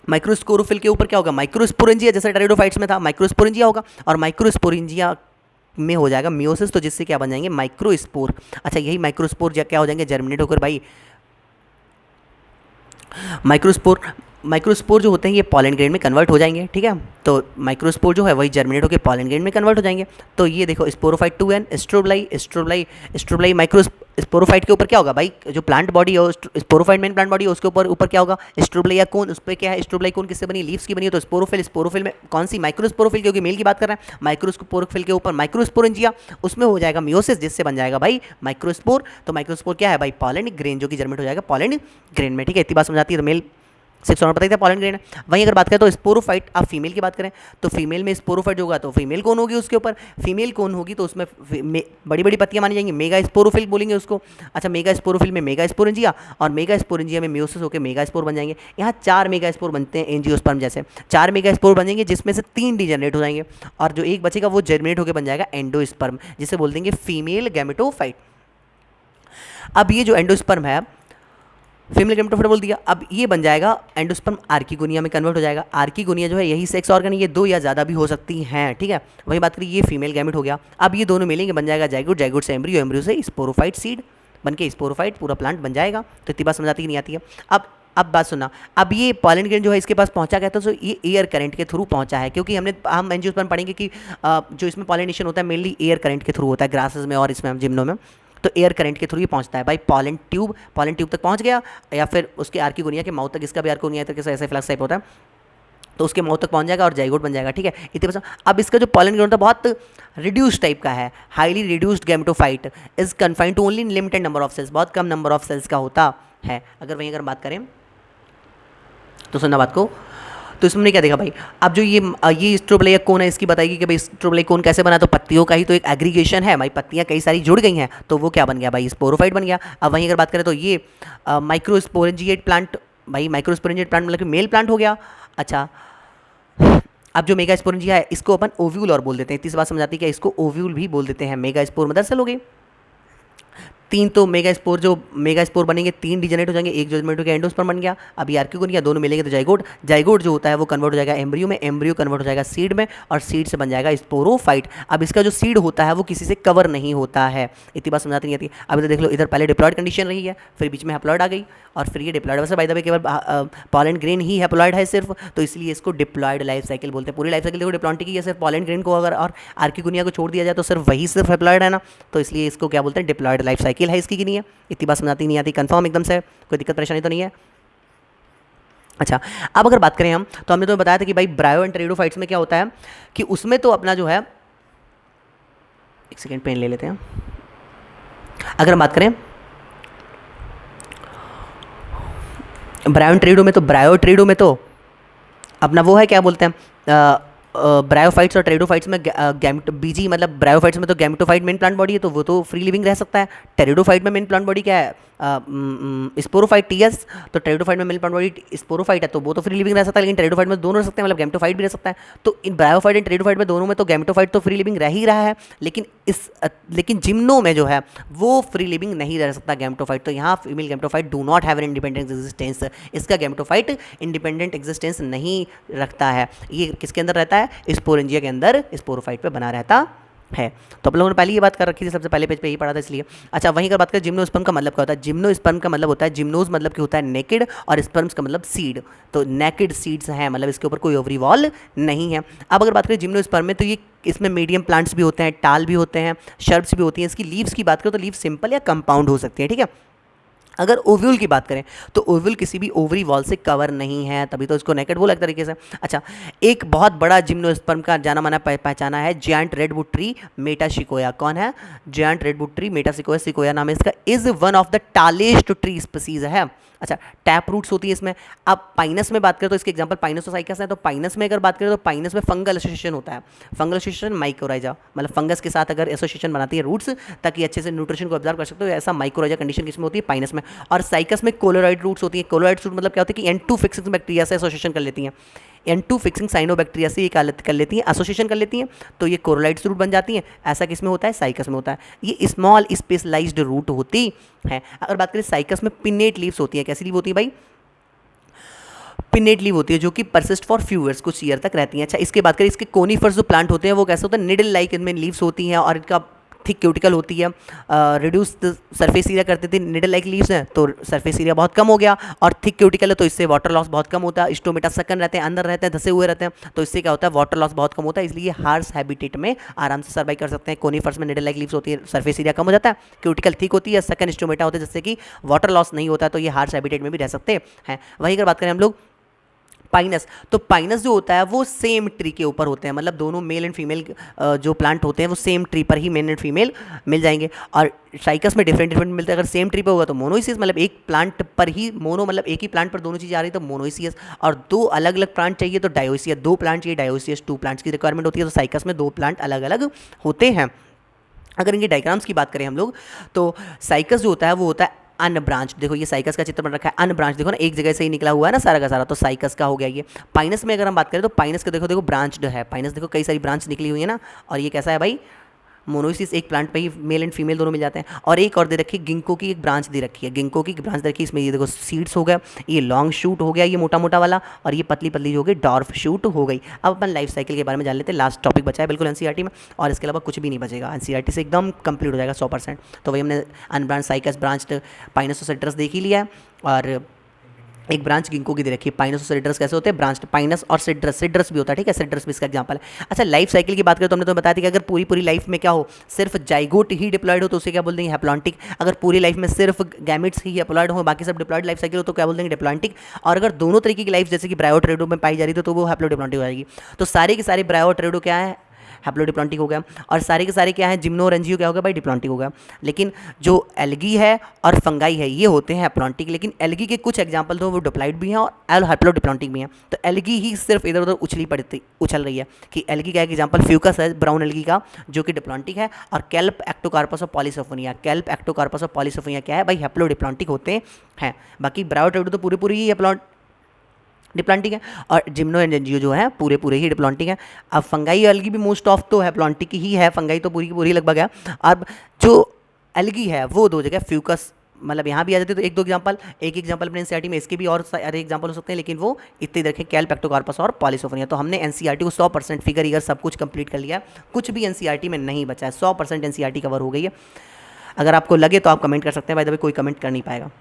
माइक्रोस्पोरोफिल के ऊपर क्या होगा, माइक्रोस्पोरेंजिया, जैसे टेरिडोफाइट्स में था माइक्रोस्पोरेंजिया होगा, और माइक्रोस्पोरेंजिया में हो जाएगा मियोसिस, तो जिससे क्या बन जाएंगे, माइक्रोस्पोर। अच्छा यही माइक्रोस्पोर क्या हो जाएंगे, जर्मिनेट होकर भाई माइक्रोस्पोर जो होते हैं ये पॉलन ग्रेन में कन्वर्ट हो जाएंगे, ठीक है। तो माइक्रोस्पोर जो है वही जर्मिनेट होकर पॉलन ग्रेन में कन्वर्ट हो जाएंगे। तो ये देखो स्पोरोफाइट 2n, स्ट्रोबलाई माइक्रोस्पोरोफाइट के ऊपर क्या होगा भाई, जो प्लांट बॉडी है स्पोरोफाइट मेन प्लांट बॉडी है उसके ऊपर क्या होगा, स्ट्रोबलाई या कोन। उस पर क्या है, स्ट्रोबलाई कोन किससे बनी, लीव्स की बनी है। तो स्पोरोफिल में कौन सी, माइक्रोस्पोरोफिल, क्योंकि मेल की बात कर रहे हैं। माइक्रोस्पोरोफिल के ऊपर माइक्रोस्पोरेंजिया, उसमें हो जाएगा मियोसिस, जिससे बन जाएगा भाई माइक्रोस्पोर। तो माइक्रोस्पोर क्या है भाई, पॉलन ग्रेन, जो कि जर्मिनेट हो जाएगा पॉलन ग्रेन में, ठीक है। इतनी बात समझ आती है। तो मेल सिक्स ऑर्गन पता ही था पॉलन ग्रेन है। वहीं अगर बात करें तो स्पोरोफाइट, आप फीमेल की बात करें तो फीमेल में स्पोरोफाइट होगा तो फीमेल कौन होगी उसके ऊपर, फीमेल कौन होगी तो उसमें बड़ी बड़ी पत्तियां मानी जाएंगी, मेगा स्पोरोफिल बोलेंगे उसको। अच्छा, मेगा स्पोरोफिल में मेगा स्पोरेंजिया, और मेगा स्पोरेंजिया में म्यूसिस होकर मेगा स्पोर बन जाएंगे। यहाँ 4 मेगा स्पोर बनते हैं एंजियोस्पर्म जैसे, 4 मेगा स्पोर बन जाएंगे जिसमें से 3 डिजनरेट हो जाएंगे, और जो एक बचेगा वो जर्मिनेट होकर बन जाएगा एंडोस्पर्म, जिसे बोल देंगे फीमेल गैमेटोफाइट। अब ये जो एंडोस्पर्म है, फीमेल गैमेटोफाइट बोल दिया, अब ये बन जाएगा एंडोस्पर्म आर्किगोनिया में कन्वर्ट हो जाएगा। आर्किगोनिया जो है यही सेक्स ऑर्गन, ये 2 या ज़्यादा भी हो सकती हैं, ठीक है। वही बात करिए, ये फीमेल गैमेट हो गया। अब ये दोनों मिलेंगे बन जाएगा जाइगोट, जाइगोट से एम्ब्रियो, एम्ब्रियो से स्पोरोफाइट सीड, बन के स्पोरोफाइट पूरा प्लांट बन जाएगा। तो इतनी बात समझ आती कि नहीं आती है। अब बात सुनना, अब ये पॉलन ग्रेन जो है इसके पास पहुंचा गया, तो ये एयर करंट के थ्रू पहुंचा है, क्योंकि हम एंजियोस्पर्म पढ़ेंगे कि जो इसमें पॉलिनेशन होता है मेनली एयर करंट के थ्रू होता है, ग्रासेस में और इसमें जिम्नो में, तो एयर करंट के थ्रू ये पहुंचता है भाई। पॉलन ट्यूब तक पहुंच गया, या फिर उसके आर्किगोनिया के माउथ तक, इसका भी आर्किगोनिया तरीके से ऐसे फ्लक्स टाइप होता है, तो उसके माउथ तक पहुंच जाएगा और जाइगोट बन जाएगा, ठीक है। इतने बस। अब इसका जो पॉलन ग्रेन होता है बहुत रिड्यूस्ड टाइप का है, highly reduced gametophyte, is confined to only limited number of cells, बहुत कम नंबर ऑफ सेल्स का होता है। अगर बात करें तो सुनना बात को, तो इसमें क्या देखा भाई, अब जो ये स्ट्रोबलाइया कौन है इसकी बताएगी कि भाई स्ट्रोबलाइया कौन कैसे बना, तो पत्तियों का ही तो एक एग्रीगेशन है भाई, पत्तियां कई सारी जुड़ गई हैं, तो वो क्या बन गया भाई, स्पोरोफाइट बन गया। अब वहीं अगर बात करें तो ये माइक्रोस्पोरेंजिएट प्लांट, भाई माइक्रोस्पोरेंजिएट प्लांट मतलब कि मेल प्लांट हो गया। अच्छा, अब जो मेगा स्पोरेंजिया है इसको अपन ओव्यूल और बोल देते हैं, इतनी सी बात समझ आती है कि इसको ओव्यूल भी बोल देते हैं। मेगा स्पोर मदर सेल हो गई, 3 तो मेगा स्पोर बनेंगे, 3 डिजनरेट हो जाएंगे, एक जजमेंट हो गया एंडोस्पर्म बन गया। अब ये आर्किगोनिया दोनों मिलेंगे तो जाइगोट, जाइगोट जो होता है वो कन्वर्ट हो जाएगा एम्ब्रियो में, एम्ब्रियो कन्वर्ट हो जाएगा सीड में, और सीड से बन जाएगा स्पोरोफाइट। अब इसका जो सीड होता है वो किसी से कवर नहीं होता है, इतनी बात समझाती नहीं आती। अब इधर देख लो, इधर पहले डिप्लॉयड कंडीशन रही है, फिर बीच में हैप्लॉयड आ गई, और फिर ये डिप्लॉयड, वैसे बाय द वे केवल पॉलन ग्रेन ही हैप्लॉयड है सिर्फ, तो इसलिए इसको डिप्लॉयड लाइफ साइकिल बोलते हैं। पूरी लाइफ साइकिल देखो डिप्लॉन्टिक की है, सिर्फ पॉलन ग्रेन को अगर और आर्किगोनिया को छोड़ दिया जाए तो सिर्फ हैप्लॉयड है ना, तो इसलिए इसको क्या बोलते हैं, डिप्लॉयड लाइफ साइकिल है इसकी, कि नहीं है। इतनी बात समझाती नहीं आती, कंफर्म एकदम से, कोई दिक्कत परेशानी तो नहीं है। अच्छा, अब अगर बात करें हम, तो हमने तुम्हें बताया था कि भाई ब्रायो एंड टेरिडोफाइट्स में क्या होता है कि उसमें तो अपना जो है, एक सेकेंड पेन ले लेते हैं। अगर हम बात करें ब्रायो ट्रेडो में तो अपना वो है, क्या बोलते हैं, ब्रायोफाइट्स और टेरिडोफाइट्स में बीजी, मतलब ब्रायोफाइट्स में तो गैमेटोफाइट मेन प्लांट बॉडी है, तो वो तो फ्री लिविंग रह सकता है। टेरिडोफाइट में मेन प्लांट बॉडी क्या है, स्पोरोफाइट, टीएस, तो टेरिडोफाइट में मेन प्लांट बॉडी स्पोरोफाइट है, तो वो तो फ्री लिविंग रह सकता है, लेकिन टेरिडोफाइट में दोनों रह सकते हैं, मतलब गैमेटोफाइट भी रह सकता है। तो इन ब्रायोफाइट एंड टेरिडोफाइट में दोनों में तो गैमेटोफाइट तो फ्री लिविंग रह ही रहा है, लेकिन जिम्नो में जो है वो फ्री लिविंग नहीं रह सकता गैमेटोफाइट, तो यहाँ female gametophyte do not have an independent existence, इसका गैमेटोफाइट इंडिपेंडेंट एग्जिस्टेंस नहीं रखता है। ये किसके अंदर रहता है, स्पोरेंजिया के अंदर स्पोरोफाइट पे बना रहता है। तो आप लोगों ने पहले ये बात कर रखी थी, सबसे पहले पेज पे यही पढ़ा था इसलिए। अच्छा, वहीं अगर बात करें जिम्नोस्पर्म का मतलब क्या होता है, जिम्नोस्पर्म का मतलब होता है, जिम्नोज मतलब कि होता है नेकेड, और स्पर्म्स का मतलब सीड, तो नेकेड सीड्स हैं, मतलब इसके ऊपर कोई ओवरी वॉल नहीं है। अब अगर बात करें जिम्नोस्पर्म में, तो ये इसमें मीडियम प्लांट्स भी होते हैं, टाल भी होते हैं, शर्ब्स भी होती हैं। इसकी लीव्स की बात करें तो लीव सिंपल या कंपाउंड हो सकती है, ठीक है। अगर ओव्यूल की बात करें तो ओव्यूल किसी भी ओवरी वॉल से कवर नहीं है, तभी तो इसको नेकेड बोला एक तरीके से। अच्छा, एक बहुत बड़ा जिम्नोस्पर्म का जाना माना पहचाना है जायंट रेडवुड ट्री मेटासिकोया। कौन है, जायंट रेडवुड ट्री मेटासिकोया, सिकोया नाम है इसका, is one of the tallest tree species है। अच्छा, टैप रूट्स होती है इसमें। अब पाइनस में बात करें तो इसके एग्जांपल पाइनोसोसाइकस है, तो पाइनस में अगर बात करें तो पाइनस में फंगल एसोसिएशन होता है, फंगल एसोसिएशन माइकोराइजा, मतलब फंगस के साथ अगर एसोसिएशन बनाती है रूट्स ताकि अच्छे से न्यूट्रिशन को ऑब्जर्व कर सकते हो, ऐसा माइकोराइजा कंडीशन किसमें होती है, पाइनस में। और साइकस में कोलोराइड रूट्स होती है। कोलोराइड रूट मतलब क्या होती है कि N2 फिक्सिंग बैक्टीरिया से एसोसिएशन कर लेती हैं, N2 फिक्सिंग साइनोबैक्टीरिया से ये कर लेती हैं, एसोसिएशन कर लेती हैं, तो ये कोलोराइड्स रूट बन जाती हैं। ऐसा किसमें होता है, साइकस में होता है। ये स्मॉल स्पेशलाइज्ड रूट होती है। अगर बात करें साइकस में पिन्नेट लीव्स होती हैं। कैसी लीव होती है भाई, पिन्नेट लीव होती है, जो कि परसिस्ट फॉर फ्यू ईयर्स, कुछ ईयर तक रहती हैं। अच्छा, इसके बात करें इसके कोनीफर्स जो प्लांट होते हैं वो कैसे होते हैं, निडल लाइक इनमें लीव्स होती हैं, और इनका थिक क्यूटिकल होती है, रिड्यूस सरफेस एरिया करते थे। निडल लाइक लीव्स हैं तो सरफेस एरिया बहुत कम हो गया, और थिक क्यूटिकल है तो इससे वाटर लॉस बहुत कम होता है। स्टोमेटा सकन रहते हैं, अंदर रहते हैं, धसे हुए रहते हैं, तो इससे क्या होता है, वाटर लॉस बहुत कम होता है, इसलिए हार्श हैबिटेट में आराम से सर्वाइव कर सकते हैं। कोनीफर्स में निडल लाइक लीव्स होती है, सरफेस एरिया कम हो जाता है, क्यूटिकल थिक होती है, सकन स्टोमेटा होते हैं जिससे कि वाटर लॉस नहीं होता है, तो ये हार्श हैबिटेट में भी रह सकते हैं। वहीं अगर बात करें हम लोग पाइनस, तो पाइनस जो होता है वो सेम ट्री के ऊपर होते हैं, मतलब दोनों मेल एंड फीमेल जो प्लांट होते हैं वो सेम ट्री पर ही मेल एंड फीमेल मिल जाएंगे। और साइकस में डिफरेंट डिफरेंट मिलते हैं। अगर सेम ट्री पे होगा तो मोनोइसियस, मतलब एक प्लांट पर ही मोनो, मतलब एक ही प्लांट पर दोनों चीज़ें आ रही है तो मोनोइसियस। और दो अलग अलग प्लांट चाहिए तो डायोसियस, दो प्लांट चाहिए डायोसियस, टू प्लांट्स की रिक्वायरमेंट होती है। तो साइकस में दो प्लांट अलग अलग होते हैं। अगर इनके डायग्राम्स की बात करें हम लोग तो साइकस जो होता है वो होता है अनब्रांच। देखो ये साइकस का चित्र बन रखा है, अनब्रांच, देखो ना एक जगह से ही निकला हुआ है ना सारा का सारा, तो साइकस का हो गया ये। पाइनस में अगर हम बात करें तो पाइनस का देखो देखो ब्रांच्ड है, पाइनस देखो कई सारी ब्रांच निकली हुई है ना। और ये कैसा है भाई, मोनोसिस, एक प्लांट पे ही मेल एंड फीमेल दोनों मिल जाते हैं। और एक और दे रखी है गिंको की एक ब्रांच दे रखी है, गिंको की ब्रांच दे रखी है, इसमें ये देखो सीड्स हो गया, ये लॉन्ग शूट हो गया ये मोटा मोटा वाला, और ये पतली पतली जो हो गई डॉर्फ शूट हो गई। अब अपन लाइफ साइकिल के बारे में जान लेते हैं, लास्ट टॉपिक बचा है बिल्कुल एनसीईआरटी में, और इसके अलावा कुछ भी नहीं बचेगा, एनसीईआरटी से एकदम कंप्लीट हो जाएगा 100%। तो वही हमने अनब्रांच, साइकस, ब्रांच्ड, पाइनस और सिट्रस देख ही लिया है। और एक ब्रांच गिंको की दे रखी है। पाइनस और सिड्रस कैसे होते हैं, ब्रांच पाइनस और सिड्रस, सिड्रस भी होता है, ठीक है, सिड्रस भी इसका एग्जांपल है। अच्छा लाइफ साइकिल की बात करें तो हमने तुम्हें बताया था कि अगर पूरी पूरी लाइफ में क्या हो, सिर्फ जाइगोट ही डिप्लॉयड हो तो उसे क्या बोल देंगे, हैप्लॉन्टिक। अगर पूरी लाइफ में सिर्फ गैमेट्स ही डिप्लॉयड हो, बाकी सब डिप्लॉयड लाइफ साइकिल हो तो क्या बोल देंगे, डिप्लॉन्टिक। और अगर दोनों तरीके की लाइफ जैसे कि ब्रायोटेरिडो में पाई जा रही है तो वो हैप्लोडिप्लॉन्टिक हो जाएगी। तो सारे के सारे ब्रायोटेरिडो क्या है, हैप्लोडिप्लॉन्टिक हो गया। और सारे के सारे क्या है, जिम्नो और एंजियो क्या हो गया भाई, डिप्लॉन्टिक हो गया। लेकिन जो एल्गी है और फंगाई है ये होते हैं हैप्लॉन्टिक। लेकिन एल्गी के कुछ एग्जांपल तो वो डिप्लॉइड भी हैं और हैप्लोडिप्लॉन्टिक भी हैं। तो एल्गी ही सिर्फ इधर उधर उछल रही है कि एल्गी का एक एग्जांपल फ्यूकस है, ब्राउन एल्गी का, जो कि डिप्लॉन्टिक है। और कैल्प, एक्टोकार्पस और पॉलीसोफोनिया, कैल्प, एक्टोकार्पस और पॉलीसोफोनिया क्या है भाई, हैप्लोडिप्लॉन्टिक होते हैं। बाकी ब्रायोटेरिडो तो पूरी पूरी ही डिप्लॉन्टिक है, और जिम्नो एंड एंजियो जो है पूरे पूरे ही डिप्लॉन्टिक है। अब फंगाई एल्गी भी मोस्ट ऑफ तो हैप्लॉन्टिक ही है, फंगाई तो पूरी की पूरी लगभग है। अब जो एल्गी है वो दो जगह, फ्यूकस मतलब यहाँ भी आ जाते तो एक दो एग्जांपल, एक एग्जांपल अपने एनसीईआरटी में, इसके भी और सारे एग्जांपल हो सकते हैं, लेकिन वो इतने देखें, कैल्प, एक्टोकार्पस और पॉलीसोफोनिया। तो हमने एनसीईआरटी को 100% फिगर ईयर सब कुछ कंप्लीट कर लिया, कुछ भी एनसीईआरटी में नहीं बचा है, 100% एनसीईआरटी कवर हो गई है। अगर आपको लगे तो आप कमेंट कर सकते हैं, बाय द वे कोई कमेंट कर नहीं पाएगा।